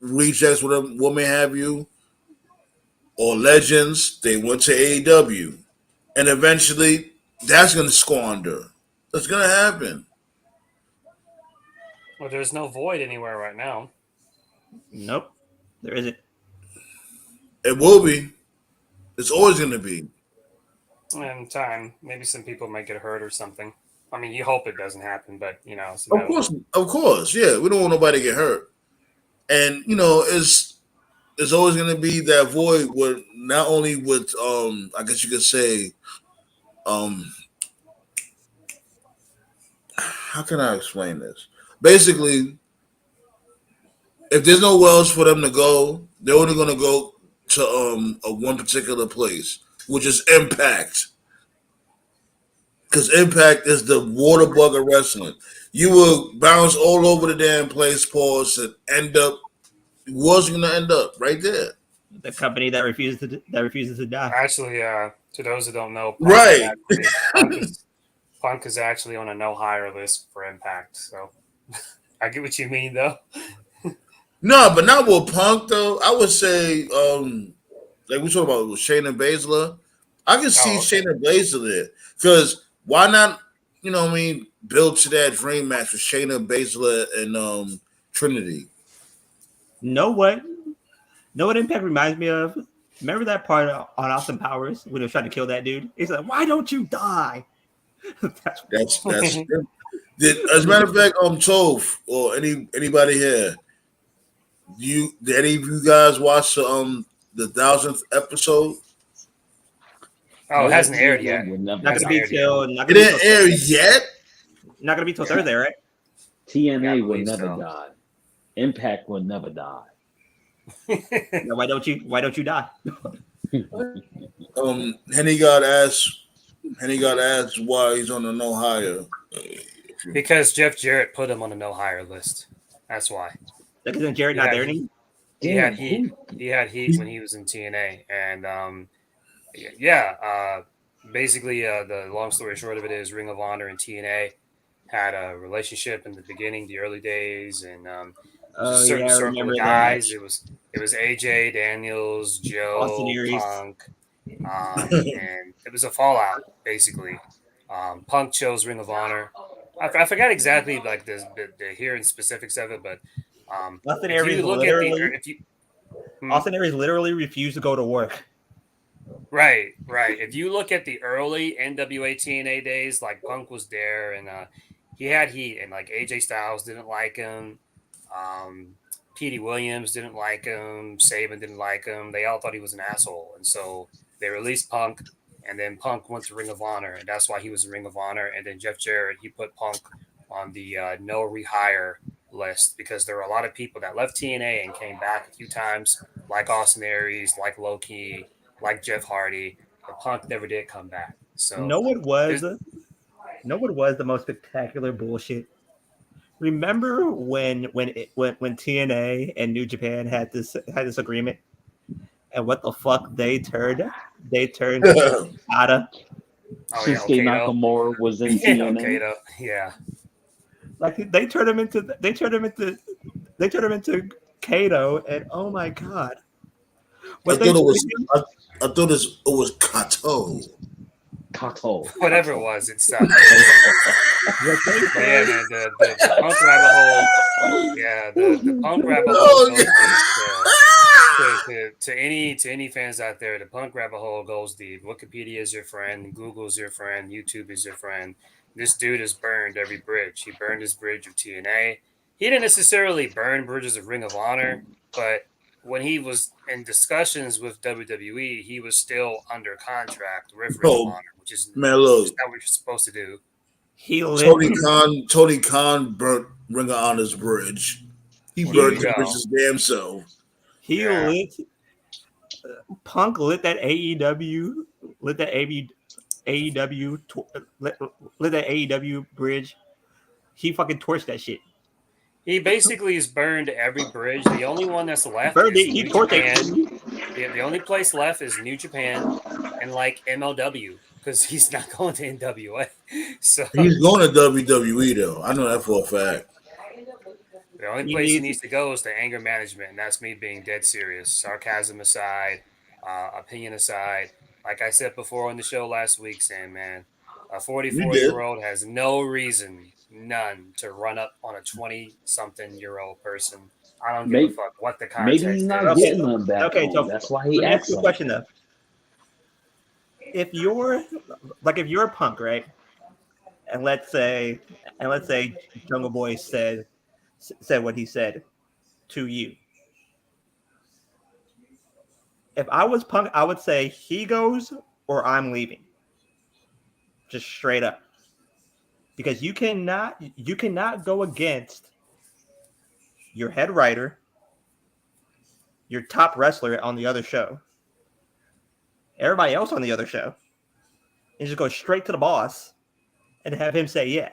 rejects, whatever, what may have you, or legends, they went to AEW, and eventually, that's going to squander. That's going to happen. Well, there's no void anywhere right now. Nope, there isn't. It will be. It's always going to be. In time, maybe some people might get hurt or something. I mean, you hope it doesn't happen, but it's Of course, yeah. We don't want nobody to get hurt, and it's always going to be that void with not only with I guess you could say how can I explain this? Basically, if there's nowhere else for them to go, they're only going to go to a one particular place, which is Impact. Because Impact is the water bug of wrestling. You will bounce all over the damn place, pause, and end up. Was going to end up right there. The company that refuses to die. Actually, to those who don't know, Right. Punk is actually on a no hire list for Impact. So I get what you mean, though. No, but not with Punk though. I would say, like we talked about with Shayna Baszler. I can see Shayna Baszler there because why not? Build to that dream match with Shayna Baszler and Trinity. Know what Impact reminds me of? Remember that part on Austin Powers when he was trying to kill that dude? He's like, "Why don't you die?" That's as a matter of fact, Toph or anybody here, did any of you guys watch the 1,000th episode? Oh, it hasn't aired yet. Not gonna be till. It didn't air yet. Not gonna be till Thursday, right? TNA will never die. Impact will never die. Now, why don't you die? Henny got asked why he's on the no hire. Because Jeff Jarrett put him on a no hire list. That's why. Like, isn't Jarrett not there anymore? He had heat. He had heat when he was in TNA, and basically, the long story short of it is Ring of Honor and TNA had a relationship in the beginning, the early days, and certain circle of guys. That. It was AJ, Daniels, Joe, Punk, and it was a fallout basically. Punk chose Ring of Honor. I forgot exactly like the here and specifics of it, but Austin Aries literally refused to go to work. Right. If you look at the early NWA TNA days, like Punk was there and he had heat, and like AJ Styles didn't like him. Petey Williams didn't like him. Saban didn't like him. They all thought he was an asshole. And so they released Punk, and then Punk went to Ring of Honor, and that's why he was in Ring of Honor. And then Jeff Jarrett, he put Punk on the no rehire list because there were a lot of people that left TNA and came back a few times, like Austin Aries, like Low-Key, like Jeff Hardy. But Punk never did come back. So know what was the most spectacular bullshit? Remember when TNA and New Japan had this agreement, and what the fuck they turned Okada Oh yeah, Shinsuke Okato. Nakamura was in Yeah, TNA. Okato. Yeah. Like they turned him into Kato, and oh my god, I what they thought it did was. again? I thought it was Kato. Kato. Whatever it Kato. was, it sucked. What they But yeah, said, man, the punk rabbit hole. Yeah, the punk rabbit hole Oh, goes deep. To any fans out there, the punk rabbit hole goes deep. Wikipedia is your friend, Google's your friend, YouTube is your friend. This dude has burned every bridge. He burned his bridge of TNA. He didn't necessarily burn bridges of Ring of Honor, but when he was in discussions with WWE, he was still under contract with Ring of oh, Honor, which is man, look, not what you're supposed to do. he lit. Tony Khan burnt Ring of Honor's bridge. He There burnt you the go. bridge his damn self. He Yeah. lit. Punk lit that AEW. Lit that AEW. Lit that AEW bridge. He fucking torched that shit. He basically has burned every bridge. The only one that's left Burned is it. He New torched Japan. it. The only place left is New Japan and like MLW because he's not going to NWA. So He's going to WWE though. I know that for a fact. the only place he needs to go is to anger management, and that's me being dead serious. Sarcasm aside, opinion aside. Like I said before on the show last week, Sandman, a 44-year-old has no reason, none, to run up on a 20-something-year-old person. I don't give a fuck what the context Maybe he's is. not getting them back Okay, home. so That's why he let me ask acts you a like question though. If you're a punk, right? And let's say Jungle Boy said what he said to you. If I was Punk, I would say he goes or I'm leaving. Just straight up. Because you cannot go against your head writer, your top wrestler on the other show, everybody else on the other show, and just go straight to the boss and have him say yeah.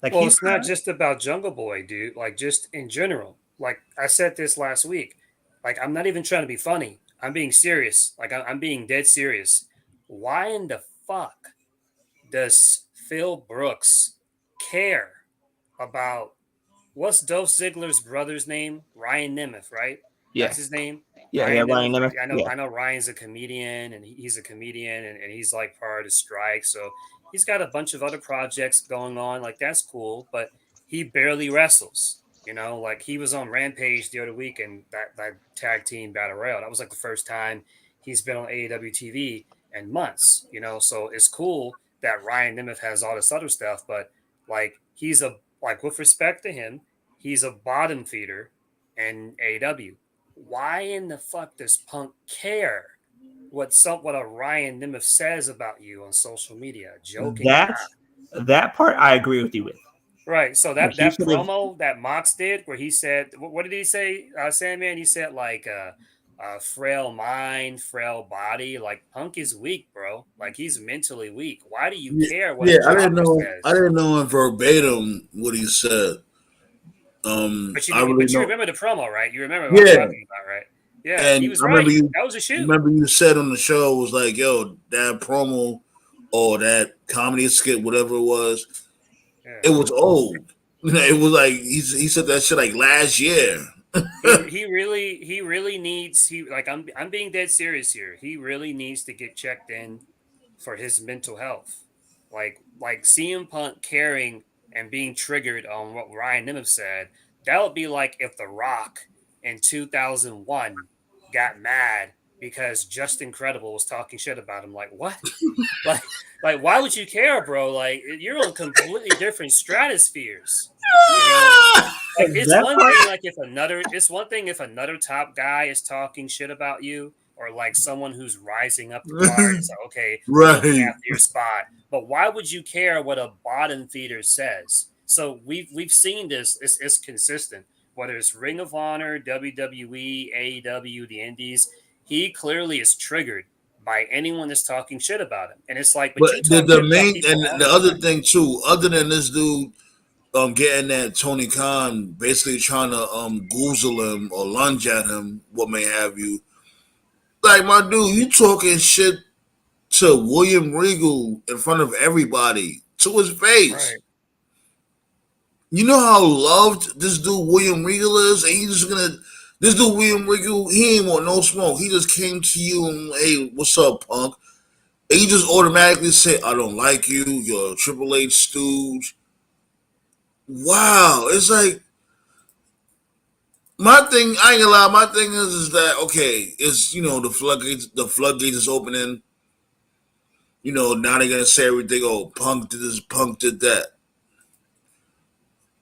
Like Well, it's not just about Jungle Boy, dude. Like, just in general. Like, I said this last week. Like, I'm not even trying to be funny. I'm being serious. Like, I'm being dead serious. Why in the fuck does Phil Brooks care about what's Dolph Ziggler's brother's name? Ryan Nemeth, right? Yeah. That's his name. Yeah, Ryan Nemeth. I know Ryan's a comedian, and he's a comedian, and he's like part of the strike. So he's got a bunch of other projects going on. Like, that's cool, but he barely wrestles. You know, like he was on Rampage the other week, and that tag team battle royal. That was like the first time he's been on AEW TV in months. You know, so it's cool that Ryan Nemeth has all this other stuff, but like with respect to him, he's a bottom feeder in AEW. Why in the fuck does Punk care what a Ryan Nemeth says about you on social media? Joking. That part I agree with you with. Right. So that promo that Mox did where he said, what did he say, Sandman? He said like frail mind, frail body. Like Punk is weak, bro. Like he's mentally weak. Why do you care what I didn't know. says? I didn't know in verbatim what he said. But you remember the promo, right? You remember what I'm talking about, right? Yeah, and he was right. That was a shoot. Remember you said on the show was like, "Yo, that promo or that comedy skit, whatever it was, it was old." It was like he said that shit like last year. he really needs I'm being dead serious here. He really needs to get checked in for his mental health. Like CM Punk caring and being triggered on what Ryan Nemeth said. That would be like if The Rock in 2001 got mad because Justin Credible was talking shit about him. Like what? like why would you care, bro? Like you're on completely different stratospheres. You know? Like, it's one thing if another top guy is talking shit about you, or like someone who's rising up the card. It's like, okay, right after your spot. But why would you care what a bottom feeder says? So we've seen this. It's consistent. Whether it's Ring of Honor, WWE, AEW, the Indies, he clearly is triggered by anyone that's talking shit about him. And it's like, but the other thing too, other than this dude getting that Tony Khan basically trying to goozle him or lunge at him, what may have you. Like my dude, you talking shit to William Regal in front of everybody to his face. Right. You know how loved this dude William Regal is, and he's just gonna. This dude William Regal, he ain't want no smoke. He just came to you and, hey, what's up, punk? And you just automatically say, I don't like you. You're a Triple H stooge. Wow, it's like my thing. I ain't gonna lie. My thing is that okay? It's the floodgates. The floodgates is opening. Now they're gonna say everything. Oh, Punk did this. Punk did that.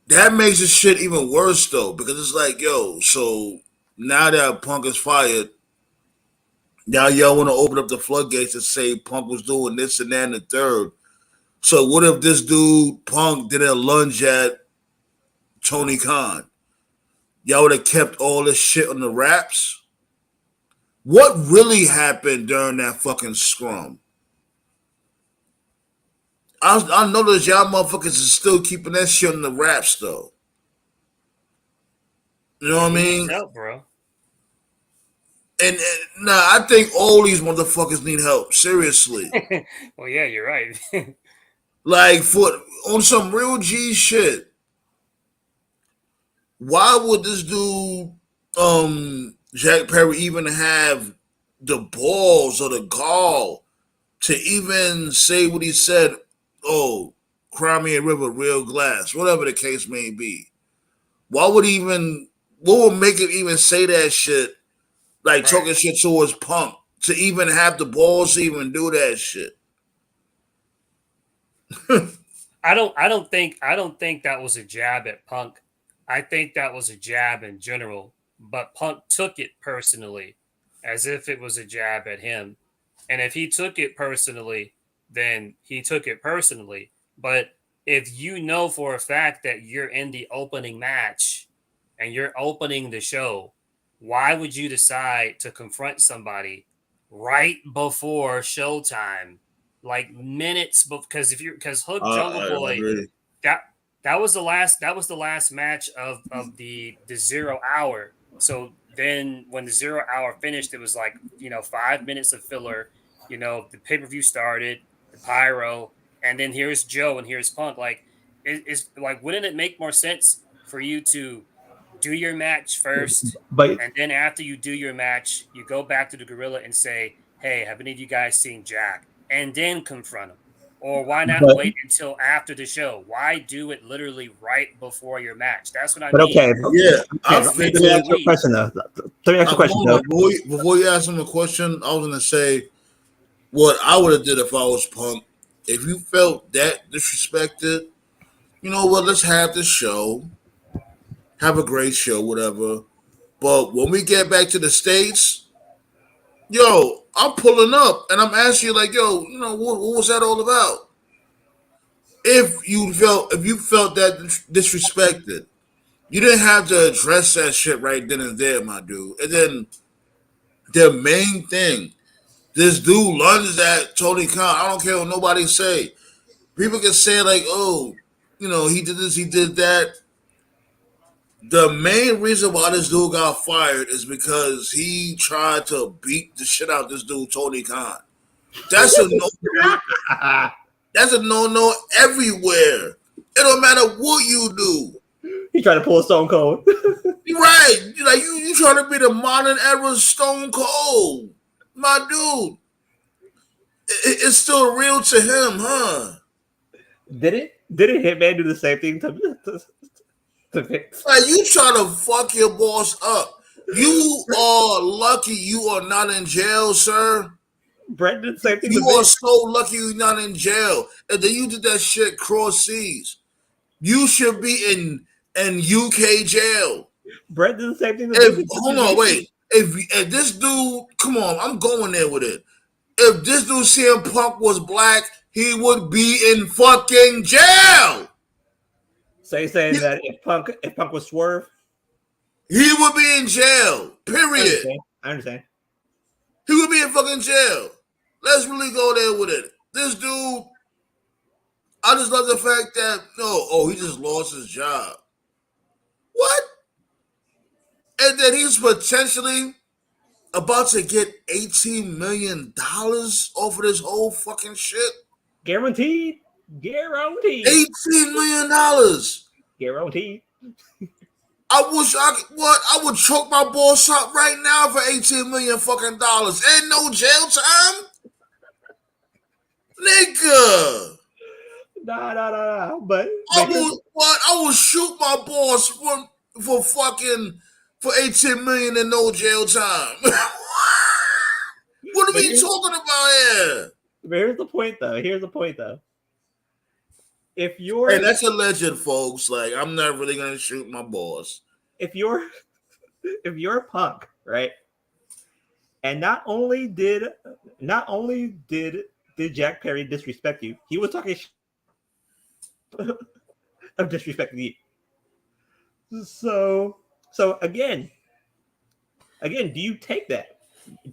That makes this shit even worse though, because it's like, yo, so now that Punk is fired, now y'all want to open up the floodgates and say Punk was doing this and that and the third. So what if this dude Punk did a lunge at Tony Khan? Y'all would have kept all this shit on the wraps? What really happened during that fucking scrum? I noticed y'all motherfuckers is still keeping that shit on the wraps though. You know what I mean? Help, bro. And I think all these motherfuckers need help. Seriously. Well, yeah, you're right. Like on some real G shit. Why would this dude, Jack Perry, even have the balls or the gall to even say what he said? Oh, Crimea River, real glass, whatever the case may be. What would make him even say that shit? Like talking shit towards Punk to even have the balls to even do that shit. I don't think that was a jab at Punk. I think that was a jab in general, but Punk took it personally as if it was a jab at him. And if he took it personally, then he took it personally. But if you know for a fact that you're in the opening match and you're opening the show, why would you decide to confront somebody right before showtime, like minutes? Because Hook Jungle Boy, that was the last match of the 0 hour. So then when the 0 hour finished, it was like 5 minutes of filler. The pay-per-view started, the pyro, and then here's Joe and here's Punk. Like, it's like, wouldn't it make more sense for you to do your match first, and then after you do your match, you go back to the Gorilla and say, "Hey, have any of you guys seen Jack?" And then confront him. Or why not wait until after the show? Why do it literally right before your match? That's what I mean. Okay, yeah. Let me ask you a question though. Before you ask him a question, I was gonna say what I would have did if I was Punk. If you felt that disrespected, you know what? Let's have the show. Have a great show, whatever. But when we get back to the States, yo, I'm pulling up and I'm asking you, like, yo, what was that all about? If you felt that disrespected, you didn't have to address that shit right then and there, my dude. And then the main thing, this dude lunged at Tony Khan. I don't care what nobody say. People can say like, oh, he did this, he did that. The main reason why this dude got fired is because he tried to beat the shit out of this dude, Tony Khan. That's a no. That's a no everywhere. It don't matter what you do. He tried to pull a Stone Cold. Right. Like you trying to be the modern era Stone Cold. My dude. It's still real to him, huh? Didn't Hitman do the same thing to Vince? Like you try to fuck your boss up. You are lucky you are not in jail, sir. Brett did the same thing. You are so lucky you're not in jail. And then you did that shit cross seas. You should be in UK jail. Brett did the same thing. Hold on, wait. If this dude, come on, I'm going there with it. If this dude CM Punk was black, he would be in fucking jail. So you're saying that if Punk was Swerve, he would be in jail. Period. I understand. He would be in fucking jail. Let's really go there with it. This dude, I just love the fact that he just lost his job. What? And then he's potentially about to get $18 million off of this whole fucking shit? Guaranteed. Guaranteed. $18 million. Guaranteed. I wish I could, what? I would choke my boss up right now for $18 million fucking dollars. Ain't no jail time. Nigga. Nah. But I would shoot my boss for fucking for $18 million and no jail time. What are we talking about here? But here's the point, though. If you're, hey, that's a legend, folks. Like, I'm not really gonna shoot my boss. If you're Punk, right? And not only did Jack Perry disrespect you, he was talking of disrespecting you. So again, do you take that?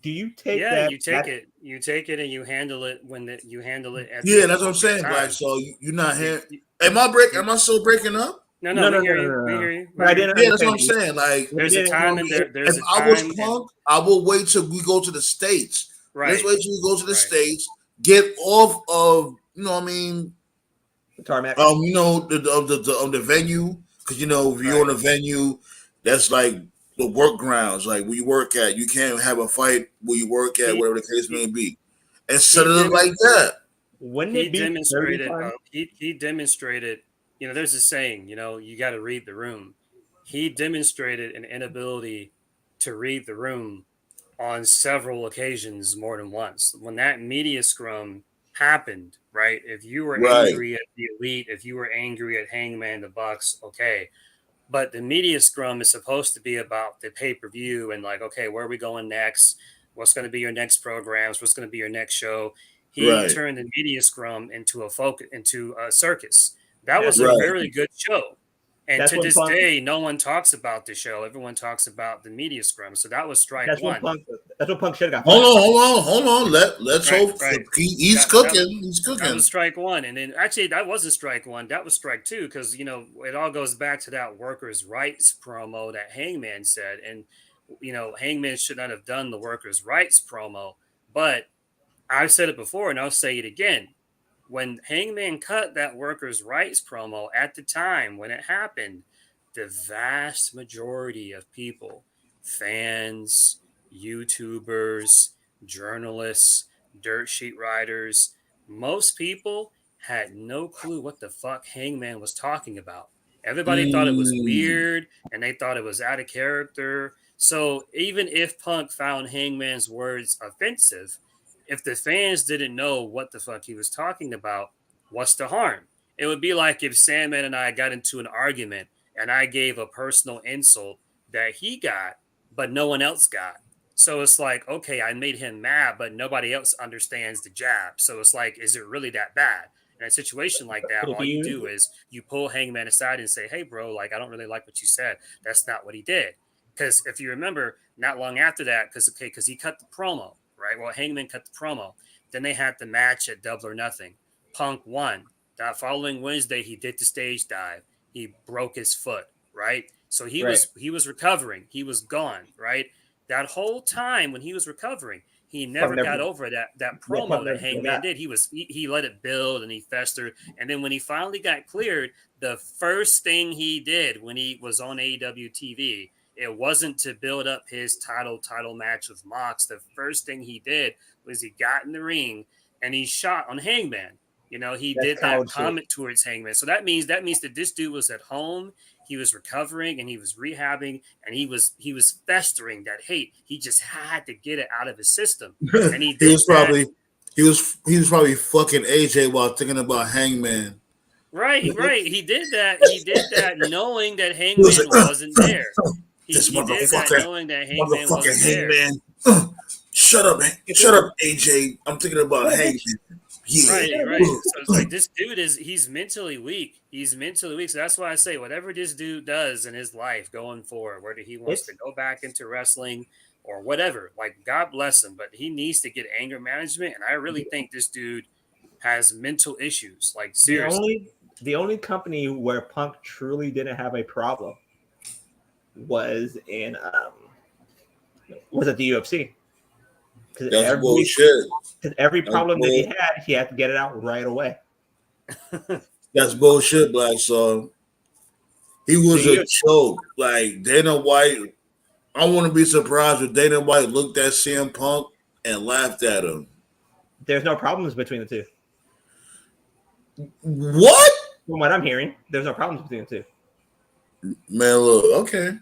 Do you take that? Yeah, you take it. You take it and you handle it you handle it. Yeah, that's what I'm saying, Black. So you're not here. Am I still breaking up? No. We hear you. I didn't. Yeah, that's what I'm saying. Like, there's a time and there's if a time. I was Punk, I will wait till we go to the States. Right. Let's wait till we go to the States. Get off of, you know what I mean? The tarmac. You know, the venue, because, you know, if you're on a venue, that's like the work grounds, like where you work at. You can't have a fight where you work at, whatever the case may be. And set it up like that. Wouldn't He it be demonstrated. He demonstrated. You know, there's a saying. You know, you got to read the room. He demonstrated an inability to read the room on several occasions, more than once. When that media scrum happened, right? If you were angry at the Elite, if you were angry at Hangman, the Bucks, okay. But the media scrum is supposed to be about the pay-per-view and like, okay, where are we going next? What's going to be your next programs? What's going to be your next show? He turned the media scrum into a circus. That was a very good show. And to this day, no one talks about the show. Everyone talks about the media scrum. So that was strike one. That's what Punk should have got. Hold on. Let's hope he's cooking. He's cooking. That was strike one. And then actually that wasn't strike one. That was strike two, because, you know, it all goes back to that workers' rights promo that Hangman said. And, you know, Hangman should not have done the workers' rights promo. But I've said it before and I'll say it again. When Hangman cut that workers' rights promo at the time when it happened, the vast majority of people, fans, YouTubers, journalists, dirt sheet writers, most people had no clue what the fuck Hangman was talking about. Everybody thought it was weird and they thought it was out of character. So even if Punk found Hangman's words offensive, if the fans didn't know what the fuck he was talking about, what's the harm? It would be like if Sandman and I got into an argument and I gave a personal insult that he got, but no one else got. So it's like, okay, I made him mad, but nobody else understands the jab. So it's like, is it really that bad? In a situation like that, all you do is you pull Hangman aside and say, hey, bro, like, I don't really like what you said. That's not what he did. Because if you remember, not long after that, because he cut the promo. Right. Well, Hangman cut the promo. Then they had the match at Double or Nothing. Punk won. That following Wednesday, he did the stage dive. He broke his foot. Right. So he was recovering. He was gone. Right. That whole time when he was recovering, he never got over that promo that Hangman did. He let it build and he festered. And then when he finally got cleared, the first thing he did when he was on AEW TV, it wasn't to build up his title match with Mox. The first thing he did was he got in the ring and he shot on Hangman. You know, he did that comment towards Hangman. So that means that this dude was at home, he was recovering and he was rehabbing and he was festering that hate. He just had to get it out of his system. And he was probably fucking AJ while thinking about Hangman. Right. He did that knowing that Hangman wasn't there. He did that knowing that Hangman wasn't there. Shut up, AJ. I'm thinking about Hangman. Yeah. Right. So it's like, this dude he's mentally weak. So that's why I say whatever this dude does in his life going forward, whether he wants to go back into wrestling or whatever, like, God bless him, but he needs to get anger management. And I really think this dude has mental issues. Like, seriously. The only company where Punk truly didn't have a problem was in was at the UFC. That's bullshit. Because every problem that he had to get it out right away. That's bullshit, Black Song. He was a joke. Like Dana White, I wouldn't be surprised if Dana White looked at CM Punk and laughed at him. There's no problems between the two. What? From what I'm hearing, there's no problems between the two. Man, look, okay.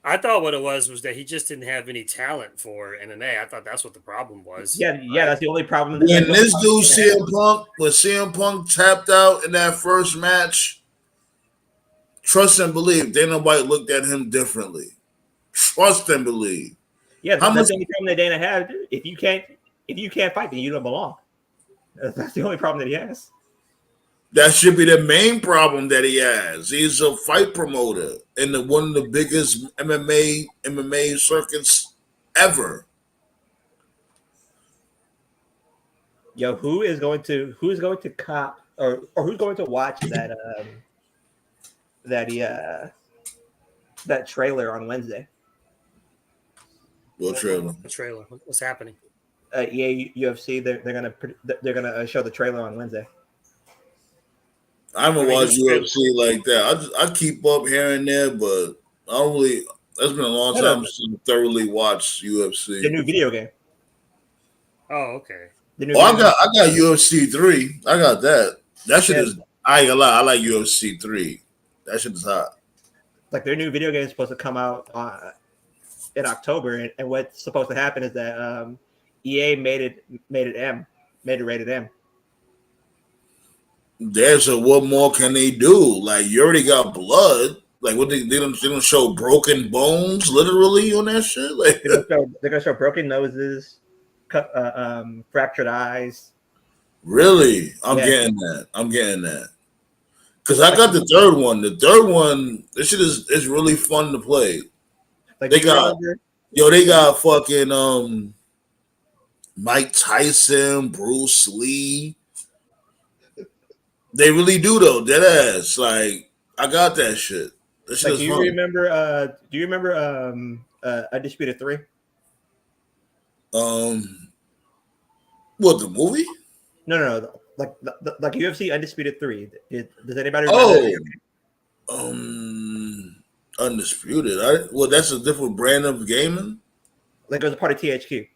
I thought what it was that he just didn't have any talent for MMA. I thought that's what the problem was. Yeah, that's the only problem. When this dude CM Punk tapped out in that first match, trust and believe, Dana White looked at him differently. Trust and believe. Yeah, that's the only problem that Dana had. If you can't fight, then you don't belong. That's the only problem that he has. That should be the main problem that he has. He's a fight promoter in one of the biggest MMA circuits ever. Yo, who is going to cop or who's going to watch that trailer on Wednesday? What trailer? The trailer. What's happening? EA UFC. They're gonna show the trailer on Wednesday. I haven't watched UFC like that. I keep up here and there, but I don't really. That's been a long time since I thoroughly watched UFC. The new video game. Oh, okay. I got UFC 3. I got that. That shit is. I ain't gonna lie. I like UFC 3. That shit is hot. Like their new video game is supposed to come out in October, and what's supposed to happen is that EA made it rated M. What more can they do? Like you already got blood. Like what they don't show broken bones literally on that shit. Like they're gonna show broken noses, fractured eyes. Really, I'm getting that. Because I got the third one. The third one, this shit is really fun to play. Like they got fucking Mike Tyson, Bruce Lee. They really do though, dead ass. Like I got that shit. That shit do you remember Undisputed 3? What, the movie? No. Like UFC Undisputed 3. Does anybody remember that? Undisputed. That's a different brand of gaming. Like it was a part of THQ.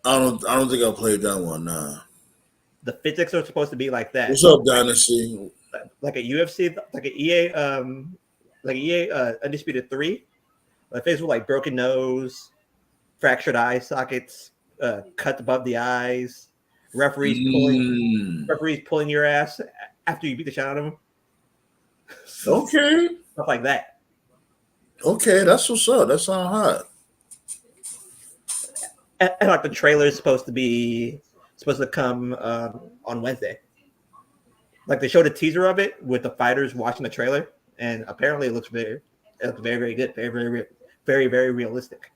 I don't think I played that one. Nah. The physics are supposed to be like that. What's up, Dynasty? Like a UFC, like an EA, Undisputed 3. Like face with like broken nose, fractured eye sockets, cuts above the eyes, referees pulling your ass after you beat the shit out of them. Okay. Stuff like that. Okay, that's what's up. That sounds hot. And like the trailer is supposed to come on Wednesday. Like they showed a teaser of it with the fighters watching the trailer, and apparently it looks very, very good, very, very realistic.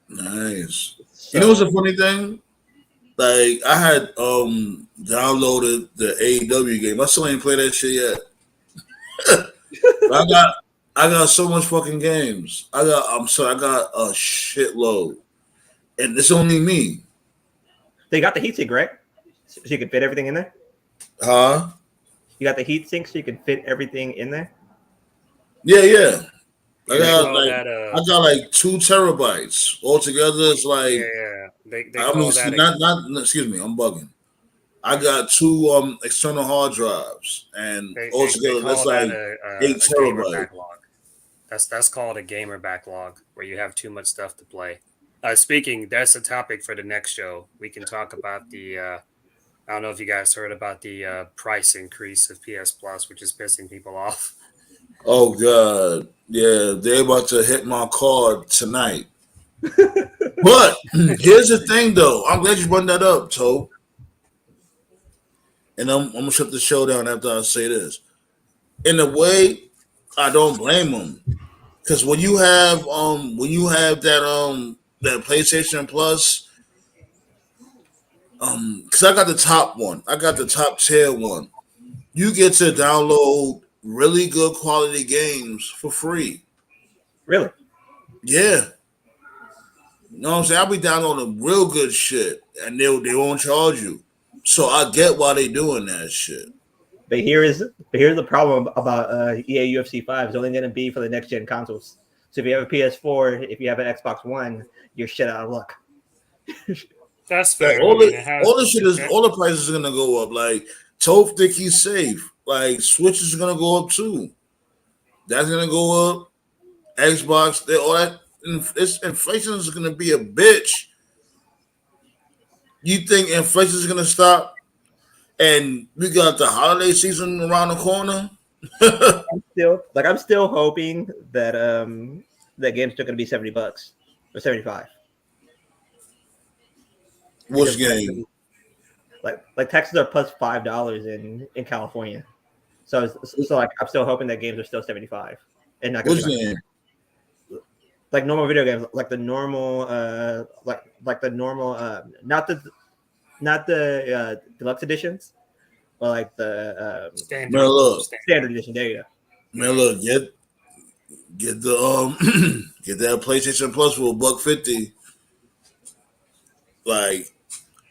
Nice. So, you know what's a funny thing? Like I had downloaded the AEW game. I still ain't played that shit yet. I got so much fucking games. I got a shitload, and it's only me. They got the heatsink, right? So you can fit everything in there. Huh? You got the heatsink, so you can fit everything in there. Yeah. I got like 2 terabytes altogether. It's like excuse me, I'm bugging. I got 2 external hard drives, and altogether that's like 8 terabytes. That's called a gamer backlog, where you have too much stuff to play. Speaking, that's a topic for the next show. We can talk about the. I don't know if you guys heard about the price increase of PS Plus, which is pissing people off. Oh God, yeah, they're about to hit my card tonight. But here's the thing, though. I'm glad you brought that up, Toe. And I'm gonna shut the show down after I say this. In a way, I don't blame them, because when you have that PlayStation Plus, because I got the top one, I got the top tier one. You get to download really good quality games for free. Really? Yeah. You know what I'm saying? I'll be downloading real good shit, and they won't charge you. So I get why they doing that shit. But here's the problem about EA UFC 5. It's only going to be for the next gen consoles. So if you have a PS4, if you have an Xbox One, you're shit out of luck. That's Like fair. all I mean, the it has all the shit is that- all the prices are gonna go up. Like Toph think he's safe. Like Switch is gonna go up too. That's gonna go up. Xbox, all that. Inflation is gonna be a bitch. You think inflation is gonna stop? And we got the holiday season around the corner. I'm still hoping that that game's still going to be $70 or 75. Which Because game? like taxes are plus $5 in California. So like I'm still hoping that games are still 75 and not going Which to be game? like normal video games, like the normal like the normal not the deluxe editions, but like the standard. Man, look, standard edition. There you go. man, look, get the get that PlayStation Plus for $150. Like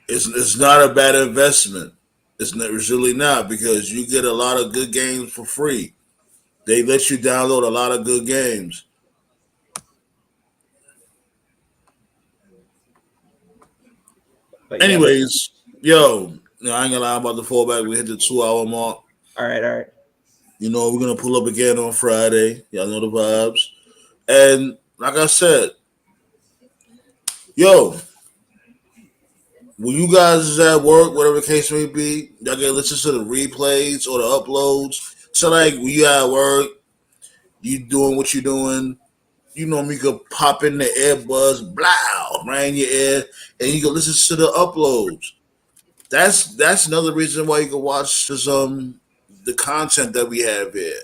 it's not a bad investment. It's really not because you get a lot of good games for free. They let you download a lot of good games. But yeah, Anyways, yo, I ain't gonna lie, I'm about to fall back. We hit the 2 hour mark. all right. You know, we're gonna pull up again on Friday. Y'all know the vibes. And like I said, yo, when you guys is at work, whatever the case may be, y'all can listen to the replays or the uploads. So like when you at work, you doing what you doing, you know me could pop in the earbuds, blow, right in your ear, and you can listen to the uploads. That's another reason why you can watch this, the content that we have here.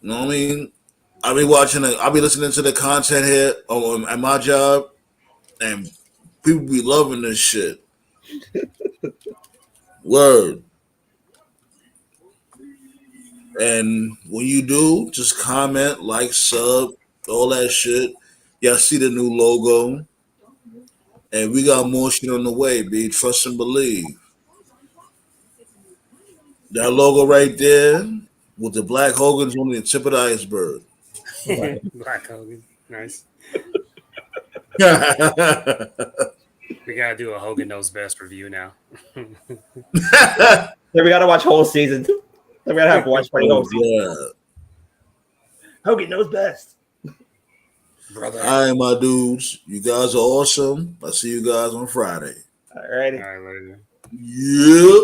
You know what I mean? I'll be listening to the content here at my job, and people be loving this shit. Word. And when you do, just comment, like, sub, all that shit. Y'all see the new logo. And we got more shit on the way, B. Trust and believe. That logo right there with the Black Hogan's on the tip of the iceberg. Black Hogan. Nice. Yeah, We gotta do a Hogan Knows Best review now. Then we gotta watch whole season. Then we gotta have to watch for the whole season. Hogan knows best. Brother. All right, my dudes. You guys are awesome. I'll see you guys on Friday. All righty. All right, later. Yeah.